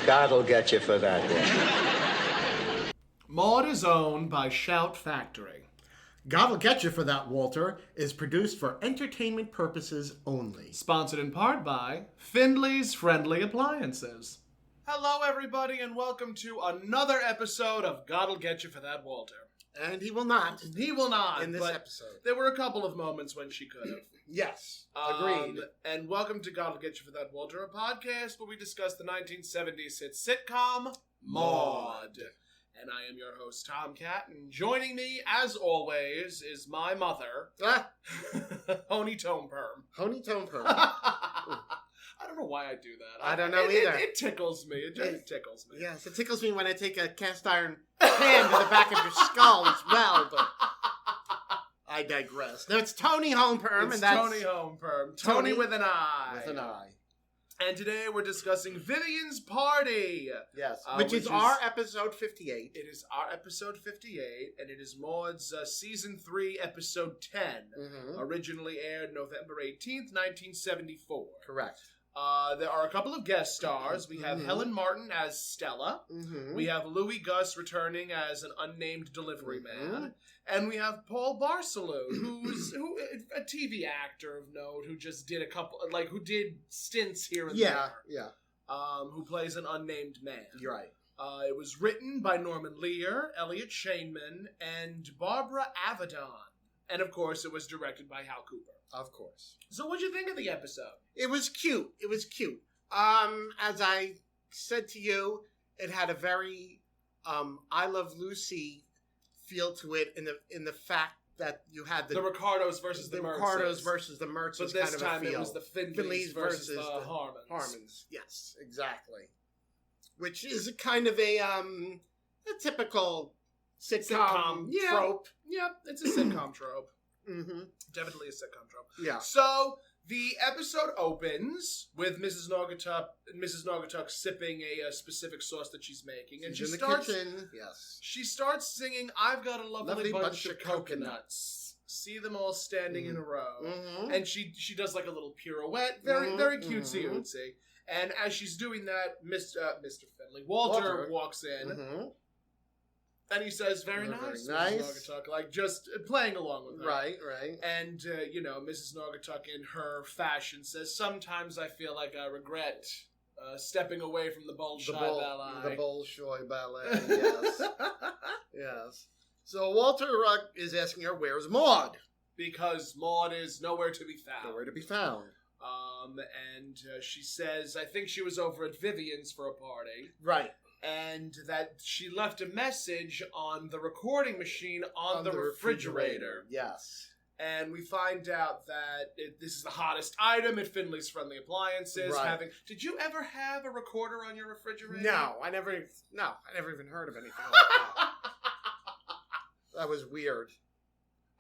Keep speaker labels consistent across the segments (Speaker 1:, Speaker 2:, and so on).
Speaker 1: God'll get you for that one.
Speaker 2: Maude is owned by Shout Factory.
Speaker 3: God'll Get You for That, Walter, is produced for entertainment purposes only.
Speaker 2: Sponsored in part by Findley's Friendly Appliances. Hello, everybody, and welcome to another episode of God'll Get You for That, Walter.
Speaker 3: And he will not.
Speaker 2: He will not.
Speaker 3: In this episode.
Speaker 2: There were a couple of moments when she could have.
Speaker 3: Yes. Agreed.
Speaker 2: And welcome to God'll Get You for That, Walter, a podcast where we discuss the 1970s hit sitcom, Maude. And I am your host, Tom Catt, and joining me, as always, is my mother, Toni Homeperm.
Speaker 3: Toni Homeperm.
Speaker 2: I don't know why I do that.
Speaker 3: I don't know either.
Speaker 2: It tickles me. It just tickles me.
Speaker 3: Yes, it tickles me when I take a cast iron pan to the back of your skull as well, but I digress. No, it's Toni Homeperm.
Speaker 2: It's
Speaker 3: and that's
Speaker 2: Toni Homeperm. Toni with an I.
Speaker 3: With an I.
Speaker 2: And today we're discussing Vivian's Party.
Speaker 3: Yes. Which is our episode 58.
Speaker 2: It is our episode 58, and it is Maude's season 3, episode 10. Mm-hmm. Originally aired November 18th, 1974.
Speaker 3: Correct.
Speaker 2: There are a couple of guest stars. We have Helen Martin as Stella. Mm-hmm. We have Louis Gus returning as an unnamed delivery man. And we have Paul Barcelou, who's a TV actor of note who just did who did stints here and there.
Speaker 3: Yeah.
Speaker 2: Who plays an unnamed man.
Speaker 3: You're right.
Speaker 2: It was written by Norman Lear, Elliot Shainman, and Barbara Avedon. And of course, it was directed by Hal Cooper.
Speaker 3: Of course.
Speaker 2: So what'd you think of the episode?
Speaker 3: It was cute. As I said to you, it had a very I Love Lucy feel to it in the fact that you had the
Speaker 2: Ricardos versus the Mertzes.
Speaker 3: Ricardos versus the Mertzes.
Speaker 2: But this
Speaker 3: kind of
Speaker 2: time
Speaker 3: a feel.
Speaker 2: it was the Findleys versus the Harmons.
Speaker 3: Yes, exactly. Which is kind of a typical sitcom trope.
Speaker 2: Yep, it's a sitcom trope.
Speaker 3: Mm-hmm.
Speaker 2: Definitely a sitcom trope.
Speaker 3: Yeah.
Speaker 2: So the episode opens with Mrs. Naugatuck sipping a specific sauce that she's making, and
Speaker 3: she's in the kitchen. Yes.
Speaker 2: She starts singing, "I've got a lovely bunch of coconuts. See them all standing in a row." Mm-hmm. And she does like a little pirouette, very cutesy. And as she's doing that, Mr. Finley, Walter walks in. Mm-hmm. And he says, very nice, Mrs. Naugatuck, like just playing along with her.
Speaker 3: Right.
Speaker 2: And, Mrs. Naugatuck in her fashion says, sometimes I feel like I regret stepping away from the Bolshoi Ballet.
Speaker 3: The Bolshoi Ballet, yes. Yes. So Walter is asking her, where's Maude?
Speaker 2: Because Maude is nowhere to be found.
Speaker 3: Nowhere to be found.
Speaker 2: And she says, I think she was over at Vivian's for a party.
Speaker 3: Right.
Speaker 2: And that she left a message on the recording machine on the refrigerator.
Speaker 3: Yes.
Speaker 2: And we find out that this is the hottest item at Findley's Friendly Appliances.
Speaker 3: Right.
Speaker 2: Did you ever have a recorder on your refrigerator?
Speaker 3: No, I never even heard of anything like that. That was weird.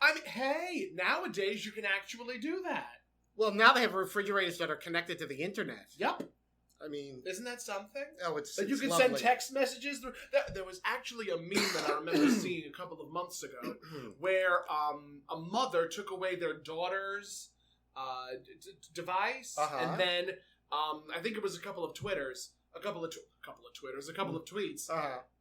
Speaker 2: I mean, hey, nowadays you can actually do that.
Speaker 3: Well, now they have refrigerators that are connected to the internet.
Speaker 2: Yep.
Speaker 3: I mean,
Speaker 2: isn't that something?
Speaker 3: Oh, it's
Speaker 2: you can
Speaker 3: lovely.
Speaker 2: send text messages. There was actually a meme that I remember seeing a couple of months ago, where a mother took away their daughter's device, and then I think it was a couple of tweets,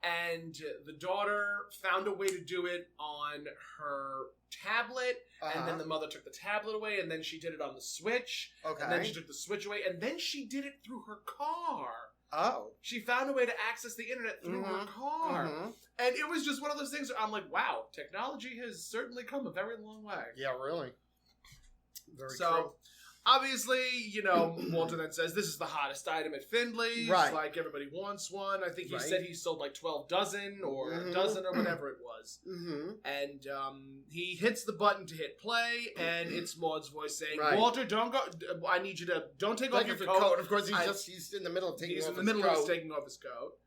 Speaker 2: and the daughter found a way to do it on her tablet, and then the mother took the tablet away, and then she did it on the Switch, and then she took the Switch away, and then she did it through her car.
Speaker 3: Oh.
Speaker 2: She found a way to access the internet through her car. Mm-hmm. And it was just one of those things where I'm like, wow, technology has certainly come a very long way.
Speaker 3: Yeah, really. Very true.
Speaker 2: Obviously, Walter then says, this is the hottest item at Findley's. Right. Like, everybody wants one. I think he said he sold like 12 dozen or a dozen or whatever it was. Mm-hmm. And he hits the button to hit play, and it's Maude's voice saying, Walter, don't go. I need you to, don't take off your coat.
Speaker 3: Of course, he's in the middle of taking off his coat.
Speaker 2: He's in the middle of taking off his coat.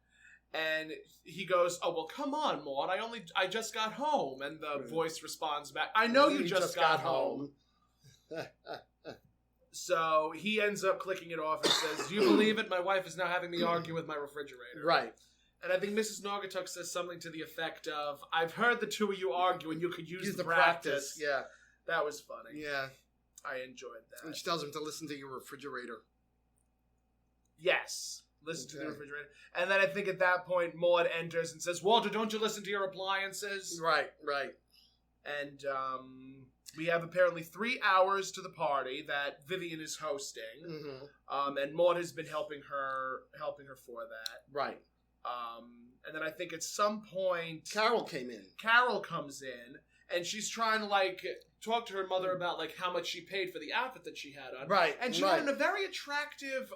Speaker 2: And he goes, oh, well, come on, Maude. I just got home. And the voice responds back, I know you just got home. So he ends up clicking it off and says, do you believe it? My wife is now having me argue with my refrigerator.
Speaker 3: Right.
Speaker 2: And I think Mrs. Naugatuck says something to the effect of, I've heard the two of you argue and you could use the practice.
Speaker 3: Yeah.
Speaker 2: That was funny.
Speaker 3: Yeah.
Speaker 2: I enjoyed that.
Speaker 3: And she tells him to listen to your refrigerator.
Speaker 2: Yes. Listen to the refrigerator. And then I think at that point, Maude enters and says, Walter, don't you listen to your appliances?
Speaker 3: Right.
Speaker 2: And we have apparently 3 hours to the party that Vivian is hosting. And Maude has been helping her for that.
Speaker 3: Right.
Speaker 2: And then I think at some point...
Speaker 3: Carol
Speaker 2: comes in, and she's trying to, talk to her mother about, how much she paid for the outfit that she had on.
Speaker 3: Right,
Speaker 2: And she had a very attractive,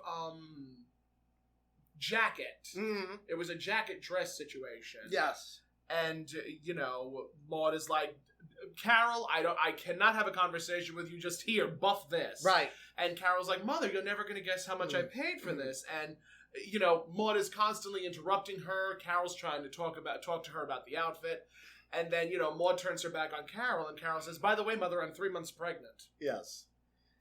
Speaker 2: jacket. It was a jacket dress situation.
Speaker 3: Yes.
Speaker 2: And, Maude is like, Carol, I cannot have a conversation with you just here. Buff this.
Speaker 3: Right.
Speaker 2: And Carol's like, Mother, you're never going to guess how much I paid for this. And, Maude is constantly interrupting her. Carol's trying to talk to her about the outfit. And then, Maude turns her back on Carol, and Carol says, by the way, Mother, I'm 3 months pregnant.
Speaker 3: Yes.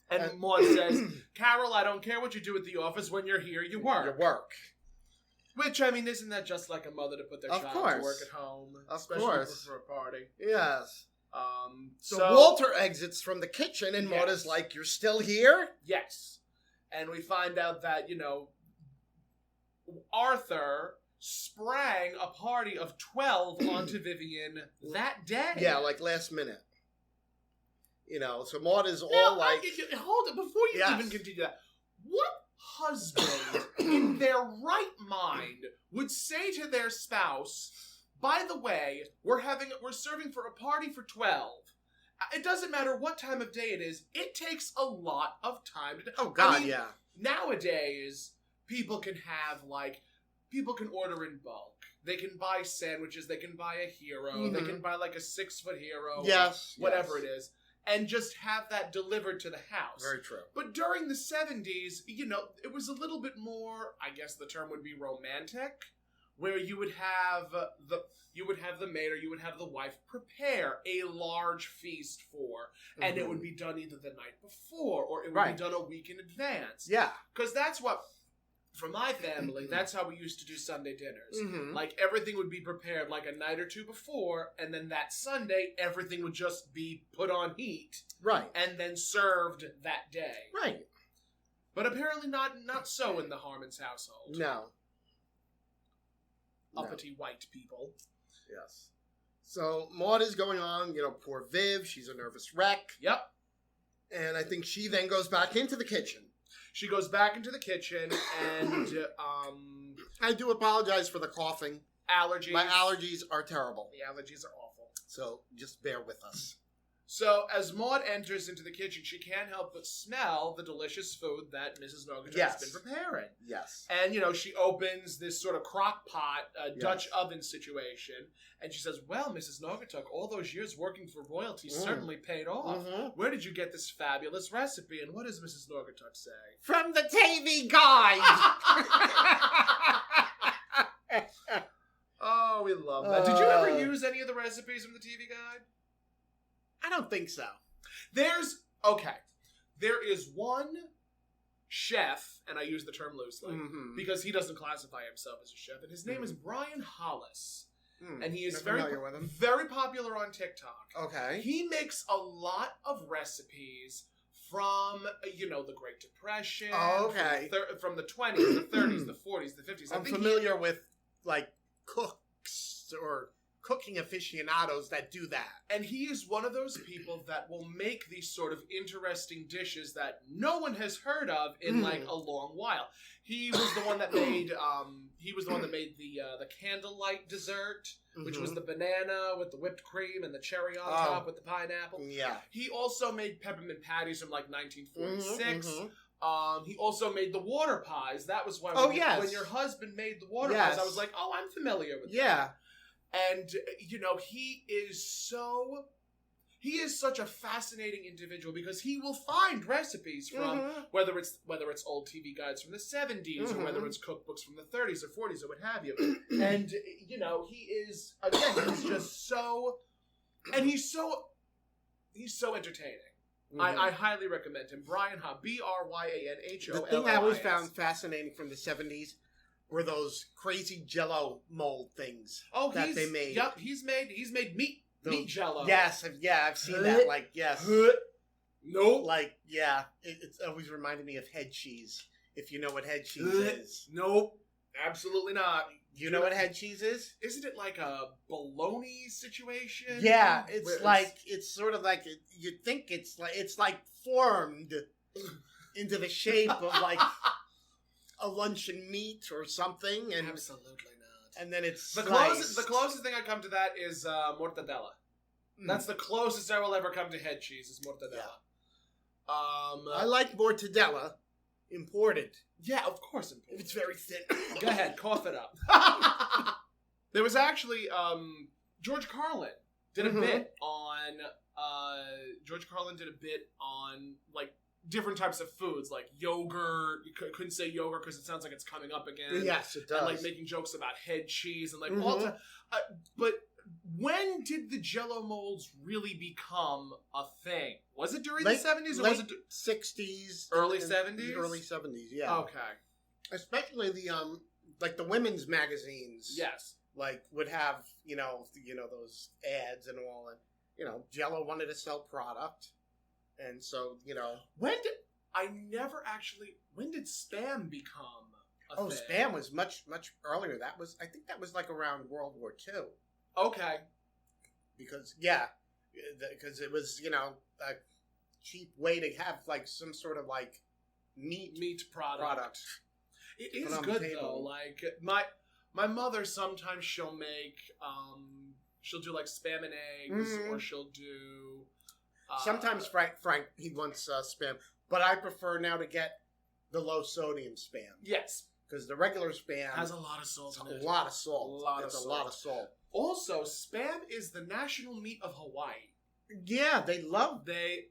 Speaker 2: And Maude says, Carol, I don't care what you do at the office. When you're here, you work.
Speaker 3: You work.
Speaker 2: Which, I mean, isn't that just like a mother to put their child to work at home? Especially for a party.
Speaker 3: Yes.
Speaker 2: So
Speaker 3: Walter exits from the kitchen, and Maude is like, you're still here?
Speaker 2: Yes. And we find out that, Arthur sprang a party of 12 onto Vivian that day.
Speaker 3: Yeah, last minute. So Maude is all
Speaker 2: hold it, before you even continue that. What husband in their right mind would say to their spouse, by the way, we're serving for a party for 12. It doesn't matter what time of day it is. It takes a lot of time to...
Speaker 3: Oh, God, yeah.
Speaker 2: Nowadays, people can order in bulk. They can buy sandwiches. They can buy a hero. They can buy a 6-foot hero.
Speaker 3: Yes.
Speaker 2: Whatever it is. And just have that delivered to the house.
Speaker 3: Very true.
Speaker 2: But during the 70s, it was a little bit more, I guess the term would be romantic, where you would have the maid or you would have the wife prepare a large feast for, and it would be done either the night before or it would be done a week in advance.
Speaker 3: Yeah.
Speaker 2: Because that's what, for my family, that's how we used to do Sunday dinners. Everything would be prepared a night or two before, and then that Sunday, everything would just be put on heat.
Speaker 3: Right.
Speaker 2: And then served that day.
Speaker 3: Right.
Speaker 2: But apparently not so in the Harmon's household.
Speaker 3: No.
Speaker 2: Uppity white people.
Speaker 3: Yes. So Maude is going on, poor Viv, she's a nervous wreck.
Speaker 2: Yep.
Speaker 3: And I think she then goes back into the kitchen.
Speaker 2: She goes back into the kitchen and,
Speaker 3: I do apologize for the coughing.
Speaker 2: Allergies.
Speaker 3: My allergies are terrible.
Speaker 2: The allergies are awful.
Speaker 3: So just bear with us.
Speaker 2: So as Maude enters into the kitchen, she can't help but smell the delicious food that Mrs. Naugatuck has been preparing.
Speaker 3: Yes.
Speaker 2: And, she opens this sort of crock pot, Dutch oven situation, and she says, well, Mrs. Naugatuck, all those years working for royalty certainly paid off. Where did you get this fabulous recipe? And what does Mrs. Naugatuck say?
Speaker 3: From the TV guide!
Speaker 2: Oh, we love that. Did you ever use any of the recipes from the TV guide?
Speaker 3: I don't think so.
Speaker 2: There is one chef, and I use the term loosely, because he doesn't classify himself as a chef, and his name is Brian Hollis. And he is very popular on TikTok.
Speaker 3: Okay.
Speaker 2: He makes a lot of recipes from, the Great Depression.
Speaker 3: Oh, okay.
Speaker 2: From the 20s, the 30s, the 40s, the 50s.
Speaker 3: I'm familiar with, cooks or cooking aficionados that do that.
Speaker 2: And he is one of those people that will make these sort of interesting dishes that no one has heard of in a long while. He was the one that made the candlelight dessert, which was the banana with the whipped cream and the cherry on top with the pineapple.
Speaker 3: Yeah.
Speaker 2: He also made peppermint patties from 1946. He also made the water pies. That was when when your husband made the water pies, I was like, oh, I'm familiar with that. And, he is such a fascinating individual because he will find recipes from whether it's old TV guides from the 70s or whether it's cookbooks from the 30s or 40s or what have you. And, he is, again, he's just so, and he's so entertaining. I highly recommend him. Bryan Bryanhollis.
Speaker 3: The thing I always found fascinating from the 70s were those crazy Jello mold things that they made.
Speaker 2: Yep, he's made meat Jello.
Speaker 3: Yes, I've seen that. Yes.
Speaker 2: No.
Speaker 3: It's always reminded me of head cheese. if you know what head cheese is.
Speaker 2: Nope. Absolutely not.
Speaker 3: You know what head cheese is?
Speaker 2: Isn't it like a bologna situation?
Speaker 3: Yeah, it's sort of like you think it's like formed into the shape of like a luncheon meat or something, and
Speaker 2: absolutely not.
Speaker 3: And then it's
Speaker 2: the closest thing I come to that is mortadella. That's the closest I will ever come to head cheese is mortadella. Yeah.
Speaker 3: I like mortadella imported.
Speaker 2: Yeah, of course imported.
Speaker 3: It's very thin.
Speaker 2: Go ahead, cough it up. There was actually George Carlin did a bit on like different types of foods, like yogurt. You couldn't say yogurt because it sounds like it's coming up again.
Speaker 3: Yes, it does.
Speaker 2: And like making jokes about head cheese and like all the. But when did the Jell-O molds really become a thing? Was it during the 70s or was it
Speaker 3: 60s,
Speaker 2: early 70s?
Speaker 3: Early 70s, yeah.
Speaker 2: Okay.
Speaker 3: Especially the like the women's magazines.
Speaker 2: Yes.
Speaker 3: Like would have you know those ads and all, and Jell-O wanted to sell product, and so
Speaker 2: when did Spam become a thing?
Speaker 3: Spam was much earlier. I think that was like around World War II.
Speaker 2: Okay.
Speaker 3: Because it was a cheap way to have like some sort of like meat product.
Speaker 2: It is good though. Like my mother sometimes she'll make she'll do like spam and eggs, or she'll do
Speaker 3: sometimes Frank he wants spam, but I prefer now to get the low sodium spam.
Speaker 2: Yes,
Speaker 3: because the regular spam
Speaker 2: has a lot of salt.
Speaker 3: A lot of salt. A lot of salt.
Speaker 2: Also, spam is the national meat of Hawaii.
Speaker 3: Yeah, they love
Speaker 2: the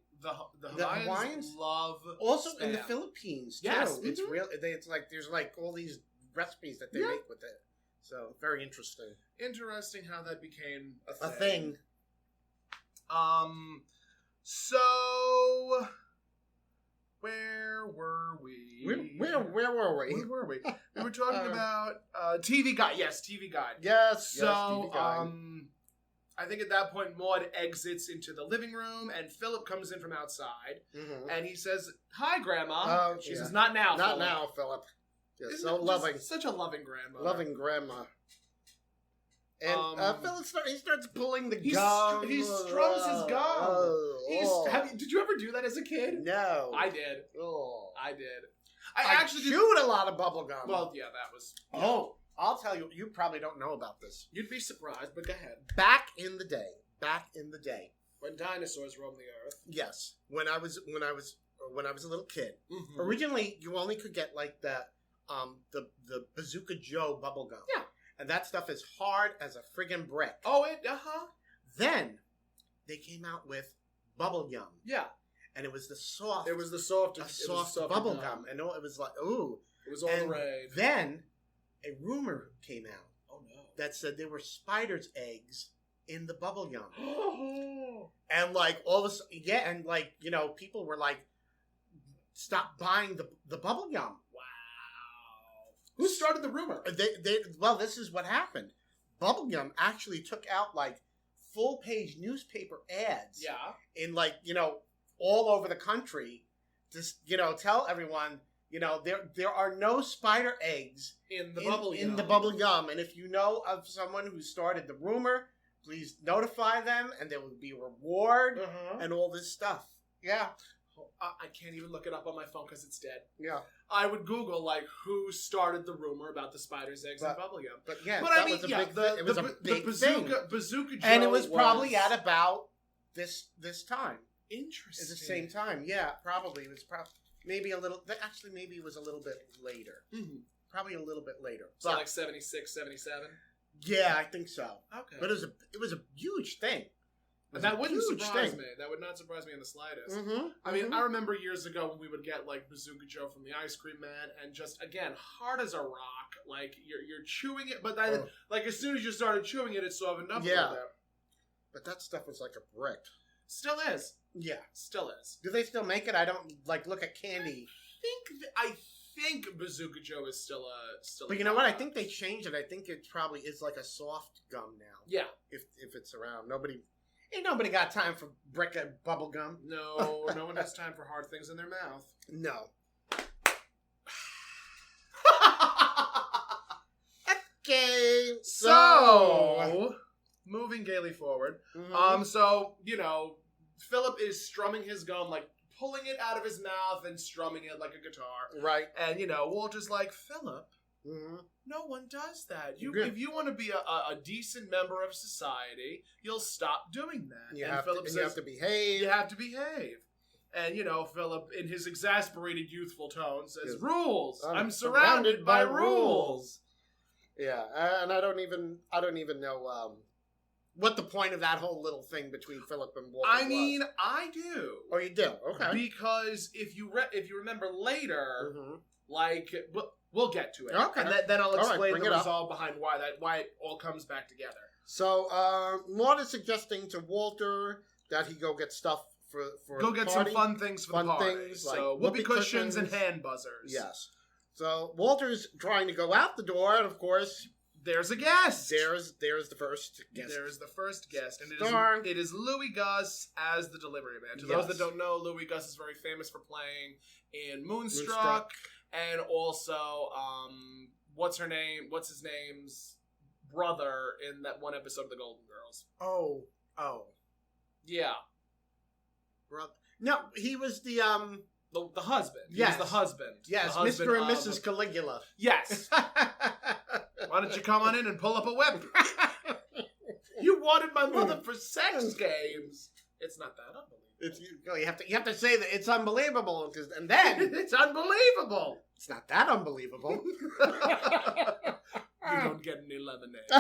Speaker 2: Hawaiians love
Speaker 3: also
Speaker 2: spam.
Speaker 3: In the Philippines too.
Speaker 2: Yes,
Speaker 3: it's real. It's like there's like all these recipes that they make with it. So very interesting.
Speaker 2: Interesting how that became a thing.
Speaker 3: A thing.
Speaker 2: So where were we?
Speaker 3: Where were we?
Speaker 2: Where were we? We were talking about TV Guide. Yes, TV Guide.
Speaker 3: Yes.
Speaker 2: So,
Speaker 3: TV Guide.
Speaker 2: I think at that point, Maude exits into the living room, and Philip comes in from outside, and he says, "Hi, Grandma." She says, "Not now,
Speaker 3: Not
Speaker 2: Philip."
Speaker 3: now, Philip. You're
Speaker 2: Isn't
Speaker 3: so
Speaker 2: it
Speaker 3: loving.
Speaker 2: just such a loving grandma.
Speaker 3: Loving grandma. And Philip starts pulling the
Speaker 2: He
Speaker 3: gum.
Speaker 2: He strums his gum. Did you ever do that as a kid?
Speaker 3: No.
Speaker 2: I did.
Speaker 3: Oh.
Speaker 2: I did.
Speaker 3: I actually chewed a lot of bubble gum.
Speaker 2: Well, yeah, that was...
Speaker 3: Oh, I'll tell you. You probably don't know about this.
Speaker 2: You'd be surprised, but go ahead.
Speaker 3: Back in the day.
Speaker 2: When dinosaurs roamed the earth.
Speaker 3: Yes. When I was a little kid. Originally, you only could get like the Bazooka Joe bubble gum.
Speaker 2: Yeah.
Speaker 3: And that stuff is hard as a friggin' brick.
Speaker 2: Oh,
Speaker 3: Then they came out with bubble gum.
Speaker 2: Yeah.
Speaker 3: And it was the soft.
Speaker 2: It was the soft
Speaker 3: bubble gum. And it was like, ooh.
Speaker 2: It was all the rage.
Speaker 3: Then a rumor came out.
Speaker 2: Oh, no.
Speaker 3: That said there were spiders' eggs in the bubble gum. And like all of a sudden, and like, people were like, stop buying the bubble gum.
Speaker 2: Who started the rumor?
Speaker 3: Well, this is what happened. Bubblegum actually took out like full-page newspaper ads.
Speaker 2: Yeah.
Speaker 3: In like, all over the country to, tell everyone, there are no spider eggs
Speaker 2: in the
Speaker 3: bubble gum. And if you know of someone who started the rumor, please notify them and there will be a reward and all this stuff. Yeah.
Speaker 2: I can't even look it up on my phone because it's dead.
Speaker 3: Yeah.
Speaker 2: I would Google, like, who started the rumor about the spider's eggs and bubblegum.
Speaker 3: But yeah,
Speaker 2: but
Speaker 3: that
Speaker 2: I mean,
Speaker 3: was a big thing.
Speaker 2: Bazooka Joe
Speaker 3: and it was probably at about this time.
Speaker 2: Interesting.
Speaker 3: At the same time, yeah, probably. It was maybe a little, actually maybe it was a little bit later. Probably a little bit later.
Speaker 2: So like 76, 77?
Speaker 3: Yeah, I think so.
Speaker 2: Okay.
Speaker 3: But it was a huge thing.
Speaker 2: And that wouldn't surprise me. That would not surprise me in the slightest. I mean, I remember years ago when we would get like Bazooka Joe from the Ice Cream Man, and just again hard as a rock. Like you're chewing it, but then like as soon as you started chewing it, it softened up a little bit.
Speaker 3: But that stuff was like a brick.
Speaker 2: Still is.
Speaker 3: Yeah,
Speaker 2: still is.
Speaker 3: Do they still make it? I don't like look at candy.
Speaker 2: I think Bazooka Joe is still a.
Speaker 3: But you know what? I think they changed it. I think it probably is like a soft gum now.
Speaker 2: Yeah.
Speaker 3: If it's around, Ain't nobody got time for brick and bubble gum.
Speaker 2: No, no one has time for hard things in their mouth.
Speaker 3: No.
Speaker 2: So, moving gaily forward. So, Philip is strumming his gum, like pulling it out of his mouth and strumming it like a guitar.
Speaker 3: Right.
Speaker 2: And, Walter's like, Philip, no one does that. If you want to be a decent member of society, you'll stop doing that.
Speaker 3: You have to behave.
Speaker 2: You have to behave. And, Philip, in his exasperated youthful tone, says, rules! I'm surrounded by rules!
Speaker 3: Yeah, and I don't even know what the point of that whole little thing between Philip and Walter was.
Speaker 2: I do.
Speaker 3: Oh, you do? Okay.
Speaker 2: Because if you remember later, we'll get to it.
Speaker 3: Okay.
Speaker 2: And then I'll explain the resolve behind why it all comes back together.
Speaker 3: So, Maude is suggesting to Walter that he go get stuff for
Speaker 2: go
Speaker 3: the
Speaker 2: get
Speaker 3: party.
Speaker 2: some fun things for the party.
Speaker 3: Things
Speaker 2: so whoopee cushions and hand buzzers.
Speaker 3: Yes. So Walter's trying to go out the door, and of course,
Speaker 2: there's a guest.
Speaker 3: There's the first guest.
Speaker 2: There's the first guest, and it is Louis Gus as the delivery man. To those that don't know, Louis Gus is very famous for playing in Moonstruck. And also, what's his name's brother in that one episode of The Golden Girls.
Speaker 3: Oh.
Speaker 2: Yeah.
Speaker 3: Brother. No, he was the
Speaker 2: husband.
Speaker 3: Yes.
Speaker 2: He was the husband.
Speaker 3: Yes,
Speaker 2: the husband
Speaker 3: Mr. and Mrs. Caligula.
Speaker 2: Yes. Why don't you come on in and pull up a whip? You wanted my mother for sex games. It's not that unbelievable.
Speaker 3: You have to say that it's unbelievable, and then
Speaker 2: it's unbelievable.
Speaker 3: It's not that unbelievable.
Speaker 2: You don't get any lemonade.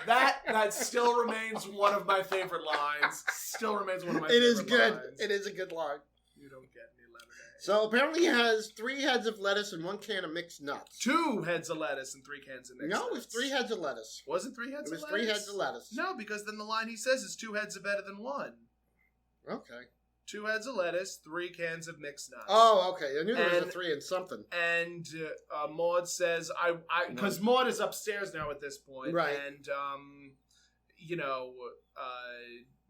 Speaker 2: That still remains one of my favorite lines. Still remains one of my favorite lines.
Speaker 3: It is good. It is a good line.
Speaker 2: You don't get any lemonade.
Speaker 3: So apparently he has 3 heads of lettuce and 1 can of mixed nuts.
Speaker 2: 2 heads of lettuce and 3 cans of mixed nuts.
Speaker 3: No, it was 3 heads of lettuce.
Speaker 2: Was it 3 heads of lettuce?
Speaker 3: It was 3 heads of lettuce.
Speaker 2: No, because then the line he says is 2 heads are better than 1.
Speaker 3: Okay.
Speaker 2: 2 heads of lettuce, 3 cans of mixed nuts.
Speaker 3: Oh, okay. I knew there was a 3 and something.
Speaker 2: And Maude says, because Maude is upstairs now at this point.
Speaker 3: Right.
Speaker 2: And,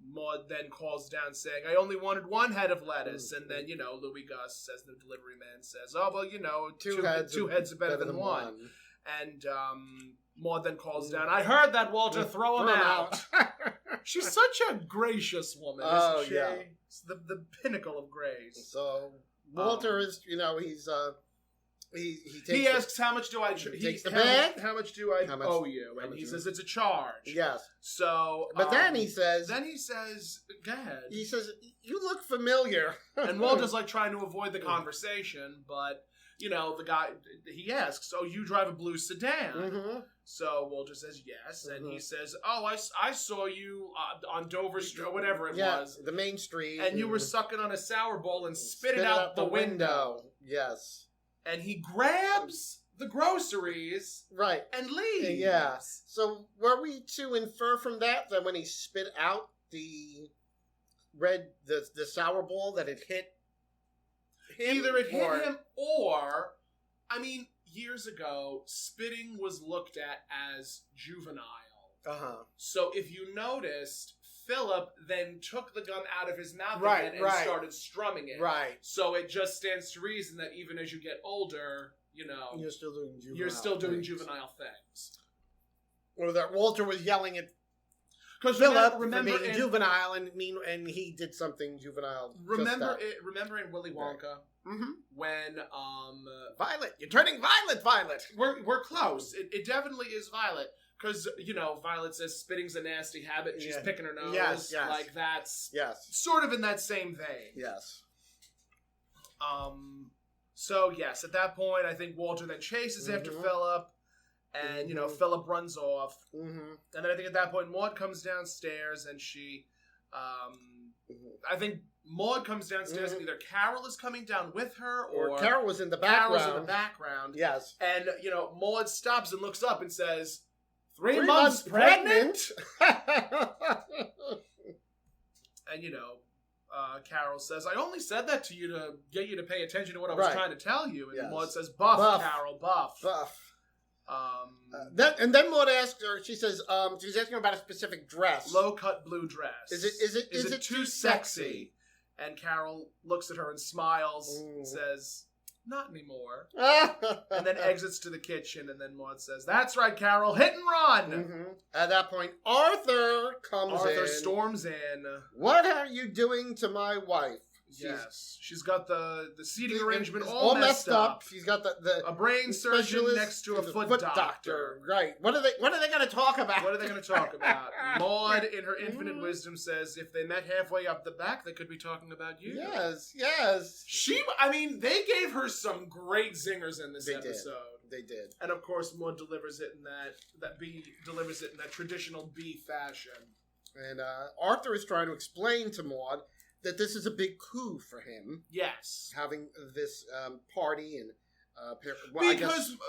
Speaker 2: Maude then calls down saying, I only wanted 1 head of lettuce. And then, Louis Gus, as the delivery man, says, oh, well, 2 heads are better than 1. And Maude then calls down, I heard that, Walter, throw him out. She's such a gracious woman, isn't she? Yeah. It's the pinnacle of grace.
Speaker 3: So Walter is,
Speaker 2: he asks, how much do I...
Speaker 3: He takes the bag.
Speaker 2: How much do I owe you? And he says, it's a charge.
Speaker 3: Yes.
Speaker 2: So...
Speaker 3: But then he says...
Speaker 2: go ahead.
Speaker 3: He says, you look familiar.
Speaker 2: And Walter's like trying to avoid the conversation, but... the guy, he asks, oh, you drive a blue sedan? Mm-hmm. So Walter says yes, and he says, oh, I saw you on Dover Street, or whatever it was.
Speaker 3: The main street.
Speaker 2: And you were sucking on a sour bowl and spit it out the window.
Speaker 3: Yes.
Speaker 2: And he grabs the groceries and leaves.
Speaker 3: Yeah. So were we to infer from that when he spit out the sour ball that it hit him?
Speaker 2: Either it hit him or, years ago, spitting was looked at as juvenile. Uh-huh. So if you noticed, Philip then took the gun out of his mouth again and started strumming it. Right. So it just stands to reason that even as you get older,
Speaker 3: you're still doing
Speaker 2: juvenile things.
Speaker 3: Or that Walter was yelling at Philip for being juvenile, and he did something juvenile.
Speaker 2: Remember in Willy Wonka when
Speaker 3: Violet, you're turning Violet.
Speaker 2: We're close. It definitely is Violet because Violet says spitting's a nasty habit. And she's picking her nose.
Speaker 3: Yes.
Speaker 2: Like that's sort of in that same vein.
Speaker 3: Yes.
Speaker 2: So yes, at that point, I think Walter then chases after Philip. And, Philip runs off. Mm-hmm. And then I think at that point, Maude comes downstairs and she... I think Maude comes downstairs and either Carol is coming down with her or
Speaker 3: Carol was in the background. Yes.
Speaker 2: And, Maude stops and looks up and says, 3 months pregnant? And, Carol says, I only said that to you to get you to pay attention to what I was trying to tell you. And Maude says, buff, Carol, buff.
Speaker 3: Then Maude asks her. She says, she's asking about a specific dress,
Speaker 2: low cut blue dress.
Speaker 3: Is it
Speaker 2: too sexy? And Carol looks at her and smiles and says, not anymore. And then exits to the kitchen, and then Maude says, that's right, Carol, hit and run!
Speaker 3: Mm-hmm. At that point, Arthur
Speaker 2: storms in.
Speaker 3: What are you doing to my wife?
Speaker 2: She's got the seating arrangement all messed up.
Speaker 3: She's got
Speaker 2: a brain surgeon next to a foot doctor.
Speaker 3: Right. What are they going to talk about?
Speaker 2: What are they going to talk about? Maude, in her infinite wisdom, says if they met halfway up the back, they could be talking about you.
Speaker 3: Yes.
Speaker 2: They gave her some great zingers in this episode.
Speaker 3: They did.
Speaker 2: And of course, Maude delivers it in that traditional B fashion.
Speaker 3: And Arthur is trying to explain to Maude that this is a big coup for him.
Speaker 2: Yes.
Speaker 3: Having this party and...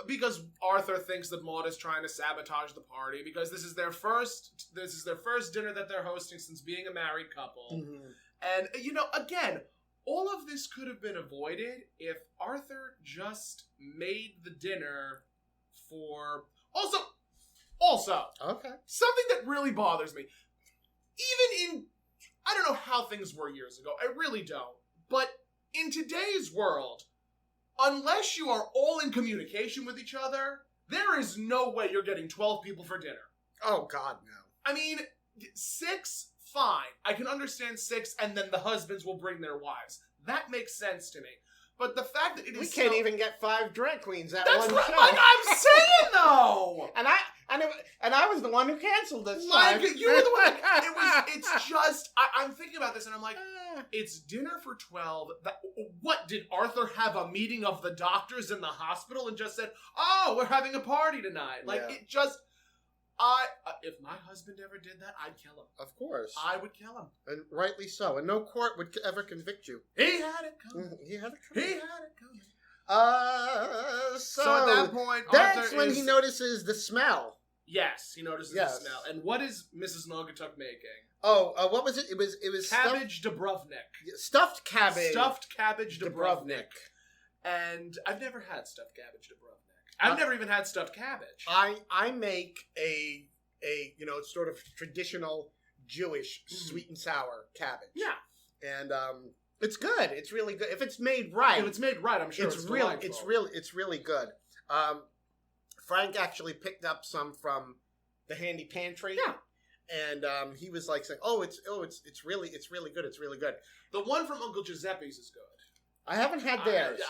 Speaker 2: because Arthur thinks that Maude is trying to sabotage the party because this is their first dinner that they're hosting since being a married couple. Mm-hmm. And, again, all of this could have been avoided if Arthur just made the dinner for... Also, okay, something that really bothers me. Even in... I don't know how things were years ago. I really don't. But in today's world, unless you are all in communication with each other, there is no way you're getting 12 people for dinner.
Speaker 3: Oh, God, no.
Speaker 2: I mean, 6, fine. I can understand 6, and then the husbands will bring their wives. That makes sense to me. But the fact that we
Speaker 3: can't even get 5 drag queens at one show.
Speaker 2: Like I'm saying, though.
Speaker 3: And I was the one who canceled this time.
Speaker 2: You were the one. It's just I'm thinking about this and I'm like, it's dinner for 12. What did Arthur have a meeting of the doctors in the hospital and just said, "Oh, we're having a party tonight"? It just. If my husband ever did that, I'd kill him.
Speaker 3: Of course.
Speaker 2: I would kill him.
Speaker 3: And rightly so. And no court would ever convict you.
Speaker 2: He had it coming. So at that point,
Speaker 3: that's when he notices the smell.
Speaker 2: Yes, he notices the smell. And what is Mrs. Naugatuck making?
Speaker 3: Oh, what was it? It was
Speaker 2: cabbage Dubrovnik.
Speaker 3: Stuffed cabbage.
Speaker 2: Stuffed cabbage Dubrovnik. And I've never had stuffed cabbage Dubrovnik. I've never even had stuffed cabbage.
Speaker 3: I make a sort of traditional Jewish sweet and sour cabbage.
Speaker 2: Yeah.
Speaker 3: And it's good. It's really good. If it's made right.
Speaker 2: If it's made right, I'm sure it's delightful.
Speaker 3: It's really good. Frank actually picked up some from the handy pantry.
Speaker 2: Yeah.
Speaker 3: And he was like saying, it's really good. It's really good.
Speaker 2: The one from Uncle Giuseppe's is good.
Speaker 3: I haven't had theirs.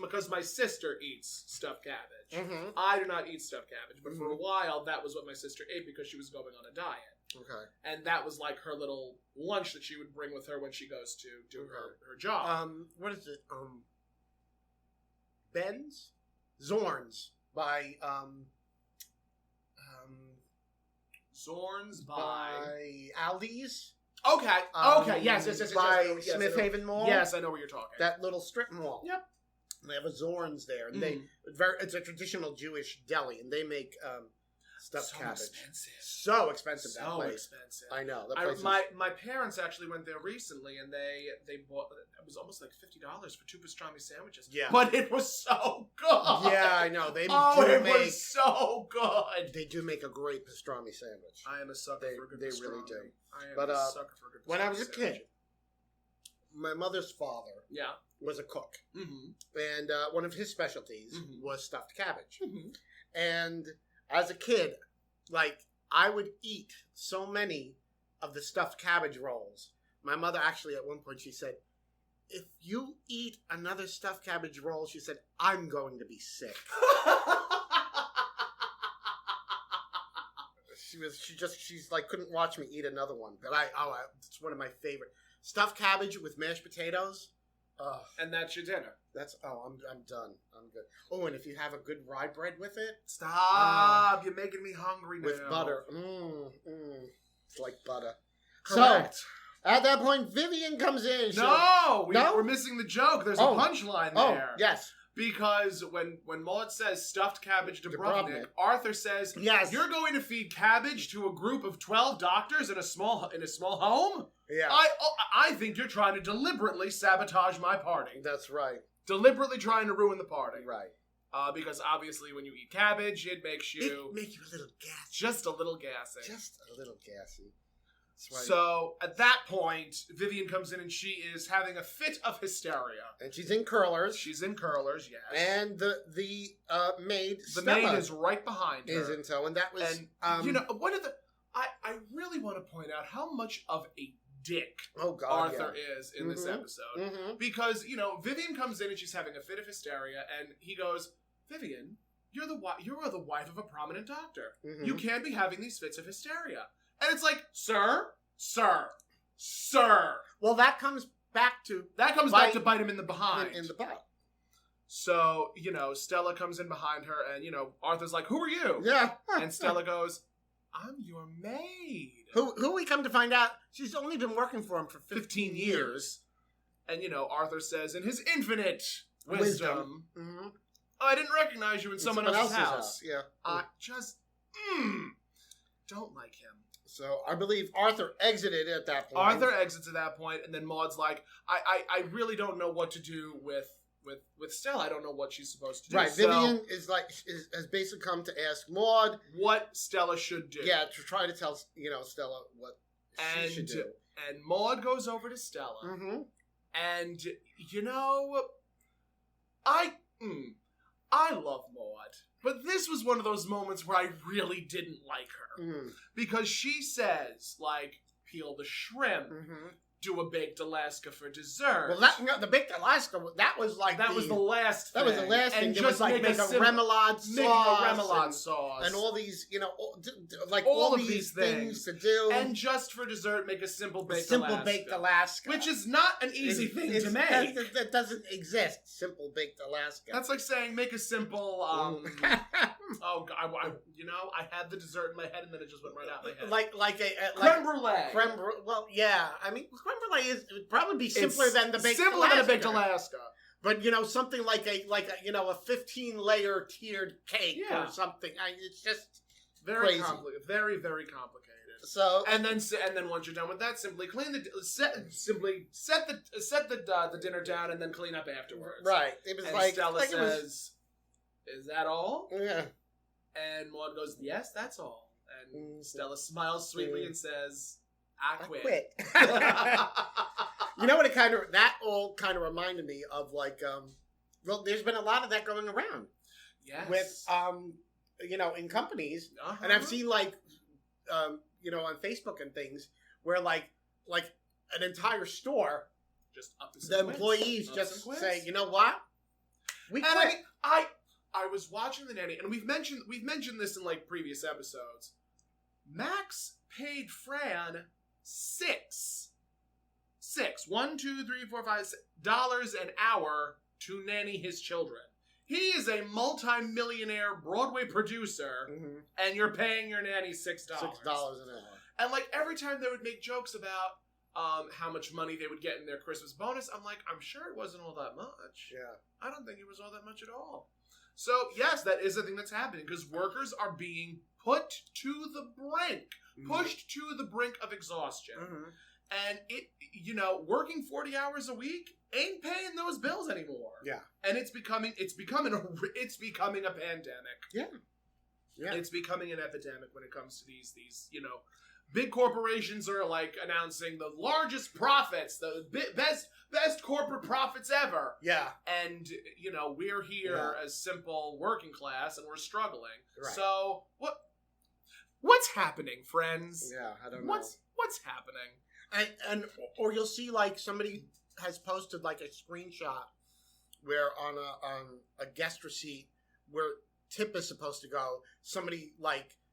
Speaker 2: Because my sister eats stuffed cabbage.
Speaker 3: Mm-hmm.
Speaker 2: I do not eat stuffed cabbage, but for a while that was what my sister ate because she was going on a diet.
Speaker 3: Okay.
Speaker 2: And that was like her little lunch that she would bring with her when she goes to do her job.
Speaker 3: What is it? Ben's? Zorn's by
Speaker 2: Zorn's by
Speaker 3: Aldi's.
Speaker 2: Okay. Yes.
Speaker 3: By Smith Haven Mall.
Speaker 2: Yes, I know where you're talking.
Speaker 3: That little strip mall.
Speaker 2: Yep.
Speaker 3: And they have a Zorn's there, and it's a traditional Jewish deli, and they make stuffed cabbage. So expensive. That place. I know. That place
Speaker 2: my parents actually went there recently, and they bought. It was almost like $50 for 2 pastrami sandwiches.
Speaker 3: Yeah,
Speaker 2: but it was so good.
Speaker 3: Yeah, I know.
Speaker 2: Was so good.
Speaker 3: They do make a great pastrami sandwich.
Speaker 2: I am a sucker for good pastrami. They really do.
Speaker 3: I am a sucker for good pastrami. When I was a kid, my mother's father was a cook, and one of his specialties was stuffed cabbage. And as a kid, I would eat so many of the stuffed cabbage rolls. My mother actually, at one point, she said, "If you eat another stuffed cabbage roll," she said, "I'm going to be sick." She's like, couldn't watch me eat another one. But it's one of my favorite. Stuffed cabbage with mashed potatoes.
Speaker 2: And that's your dinner.
Speaker 3: I'm done. I'm good. Oh, and if you have a good rye bread with it.
Speaker 2: Stop! You're making me hungry now.
Speaker 3: With butter. It's like butter.
Speaker 2: Correct.
Speaker 3: So, at that point, Vivian comes in.
Speaker 2: We're missing the joke. There's a punchline there.
Speaker 3: Yes.
Speaker 2: Because when Maude says stuffed cabbage Dubrovnik, Arthur says, "Yes, you're going to feed cabbage to a group of 12 doctors in a small home."
Speaker 3: Yeah.
Speaker 2: I think you're trying to deliberately sabotage my party.
Speaker 3: That's right.
Speaker 2: Deliberately trying to ruin the party.
Speaker 3: Right.
Speaker 2: Because obviously when you eat cabbage, it makes you
Speaker 3: a little gassy.
Speaker 2: Just a little gassy.
Speaker 3: Just a little gassy. Right.
Speaker 2: So at that point, Vivian comes in and she is having a fit of hysteria.
Speaker 3: And she's in curlers.
Speaker 2: She's in curlers, yes.
Speaker 3: And the maid,
Speaker 2: the
Speaker 3: Stella,
Speaker 2: maid is right behind her.
Speaker 3: is in tow, and that was
Speaker 2: one of the. I really want to point out how much of a dick
Speaker 3: Arthur
Speaker 2: is in this episode. Because, Vivian comes in and she's having a fit of hysteria, and he goes, Vivian, you are the wife of a prominent doctor. You can't be having these fits of hysteria. And it's like, sir.
Speaker 3: Well, that comes back to
Speaker 2: bite him in the behind.
Speaker 3: In the butt.
Speaker 2: So, Stella comes in behind her, and, Arthur's like, who are you?
Speaker 3: Yeah.
Speaker 2: And Stella goes, I'm your maid.
Speaker 3: Who we come to find out, she's only been working for him for 15 years.
Speaker 2: And, Arthur says, in his infinite wisdom, oh, I didn't recognize you in someone else's house.
Speaker 3: Yeah.
Speaker 2: I just don't like him.
Speaker 3: So I believe Arthur exited at that point.
Speaker 2: Arthur exits at that point, and then Maude's like, I really don't know what to do with Stella. I don't know what she's supposed to do.
Speaker 3: Right, Vivian has basically come to ask Maude
Speaker 2: what Stella should do.
Speaker 3: Yeah, to try to tell Stella what she should do.
Speaker 2: And Maude goes over to Stella, and I love Maude, but this was one of those moments where I really didn't like her because she says peel the shrimp. Do a baked Alaska for dessert.
Speaker 3: Well, the baked Alaska, that was the last thing. That was the last thing. There was make a remoulade sauce. And all these, all of these things to do.
Speaker 2: And just for dessert, make a simple baked
Speaker 3: Alaska.
Speaker 2: Which is not an easy thing to make.
Speaker 3: That doesn't exist, simple baked Alaska.
Speaker 2: That's like saying make a simple, I had the dessert in my head and then it just went right out my head. Like creme brulee.
Speaker 3: Well, yeah. I mean, creme brulee would probably be simpler than the baked Alaska.
Speaker 2: Simpler than a baked Alaska.
Speaker 3: But something like a 15-layer tiered cake or something. It's just
Speaker 2: very
Speaker 3: crazy.
Speaker 2: Complicated. Very, very complicated.
Speaker 3: So
Speaker 2: and then once you're done with that, simply set the dinner down and then clean up afterwards.
Speaker 3: Right. It was
Speaker 2: and Stella says, "Is that all?"
Speaker 3: Yeah.
Speaker 2: And Maude goes, "Yes, that's all." And Stella smiles sweetly and says, I quit.
Speaker 3: You know what that all kind of reminded me of there's been a lot of that going around.
Speaker 2: Yes.
Speaker 3: With, in companies. And I've seen on Facebook and things where an entire store,
Speaker 2: just up
Speaker 3: the employees just say, you know what? We quit.
Speaker 2: I was watching The Nanny, and we've mentioned this in previous episodes. Max paid Fran $6 an hour to nanny his children. He is a multi-millionaire Broadway producer, and you're paying your nanny $6. $6
Speaker 3: an hour.
Speaker 2: And every time they would make jokes about how much money they would get in their Christmas bonus, I'm like, I'm sure it wasn't all that much.
Speaker 3: Yeah.
Speaker 2: I don't think it was all that much at all. So, yes, that is the thing that's happening, because workers are being put to the brink, pushed to the brink of exhaustion. And working 40 hours a week ain't paying those bills anymore.
Speaker 3: Yeah.
Speaker 2: And it's becoming a pandemic.
Speaker 3: Yeah. Yeah.
Speaker 2: It's becoming an epidemic when it comes to these big corporations are announcing the largest profits, the best corporate profits ever.
Speaker 3: Yeah.
Speaker 2: And we're here as simple working class and we're struggling.
Speaker 3: Right.
Speaker 2: So what's happening, friends?
Speaker 3: Yeah, I don't know.
Speaker 2: What's happening?
Speaker 3: Or you'll see somebody has posted a screenshot where on a guest receipt where tip is supposed to go, somebody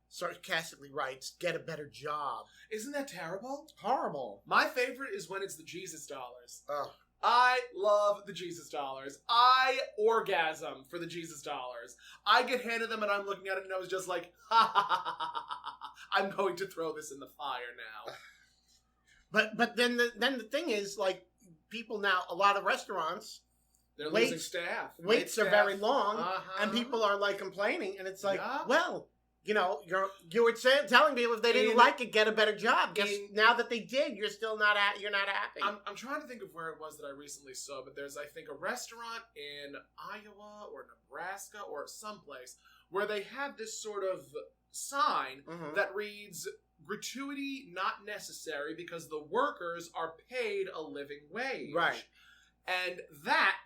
Speaker 3: sarcastically writes, "Get a better job."
Speaker 2: Isn't that terrible?
Speaker 3: Horrible.
Speaker 2: My favorite is when it's the Jesus dollars.
Speaker 3: Oh.
Speaker 2: I love the Jesus dollars. I orgasm for the Jesus dollars. I get handed them and I'm looking at it and I was just like, ha ha ha ha ha ha. I'm going to throw this in the fire now.
Speaker 3: But then the thing is, people now, a lot of restaurants,
Speaker 2: they're losing staff.
Speaker 3: Waits are very long, and people are complaining, and it's well, you were telling people if they didn't like it, get a better job. Now that they did, you're not happy.
Speaker 2: I'm trying to think of where it was that I recently saw, but there's, I think, a restaurant in Iowa or Nebraska or someplace where they had this sort of sign that reads, gratuity not necessary because the workers are paid a living wage.
Speaker 3: Right.
Speaker 2: And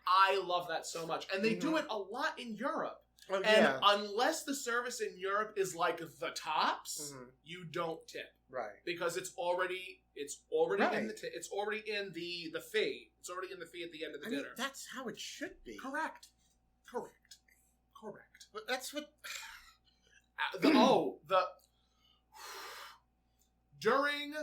Speaker 2: I love that so much. And they do it a lot in Europe.
Speaker 3: Oh,
Speaker 2: and
Speaker 3: yeah.
Speaker 2: unless the service in Europe is like the tops, you don't tip.
Speaker 3: Right.
Speaker 2: Because it's already
Speaker 3: Right.
Speaker 2: in it's already in the fee. It's already in the fee at the end of the dinner.
Speaker 3: That's how it should be.
Speaker 2: Correct.
Speaker 3: But that's what
Speaker 2: during,